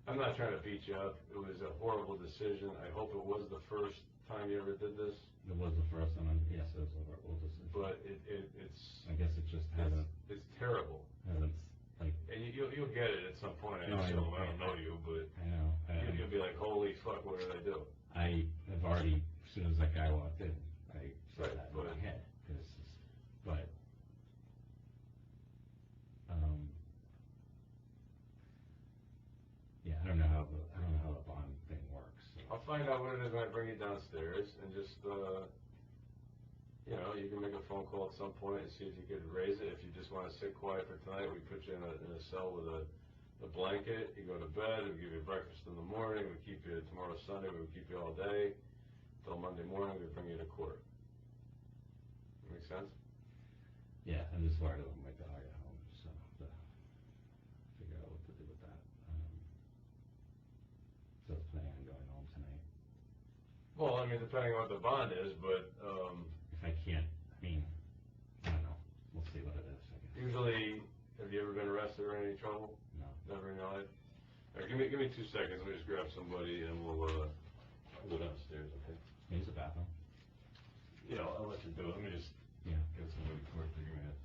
I'm not trying to beat you up. It was a horrible decision. I hope it was the first time you ever did this. It was the first time, yes, it was a horrible decision. But it's. I guess it just hasn't. It's terrible. Hasn't, like. And you'll get it at some point. I No, I assume. know. I don't know you, but. I know. You'll be like, holy fuck, what did I do? I have already, as soon as that guy walked in, I said Right, that in but- my head, but, yeah, I don't know how the bond thing works. So. I'll find out what it is when I bring you downstairs, and just, you can make a phone call at some point and see if you could raise it. If you just want to sit quiet for tonight, we put you in a cell with a blanket. You go to bed. We give you breakfast in the morning. We keep you tomorrow Sunday. We keep you all day till Monday morning. We bring you to court. Make sense? Yeah, I'm just worried about my dog at home, so to figure out what to do with that. So I was planning on going home tonight. Well, I mean, depending on what the bond is, but If I can't, I don't know. We'll see what it is, I guess. usually, have you ever been arrested or in any trouble? No. Never in your life? All right, give me 2 seconds. Let me just grab somebody and we'll go downstairs, okay? Use the bathroom. Yeah, I'll let you do it. Let me just Yeah. get somebody quick to give me a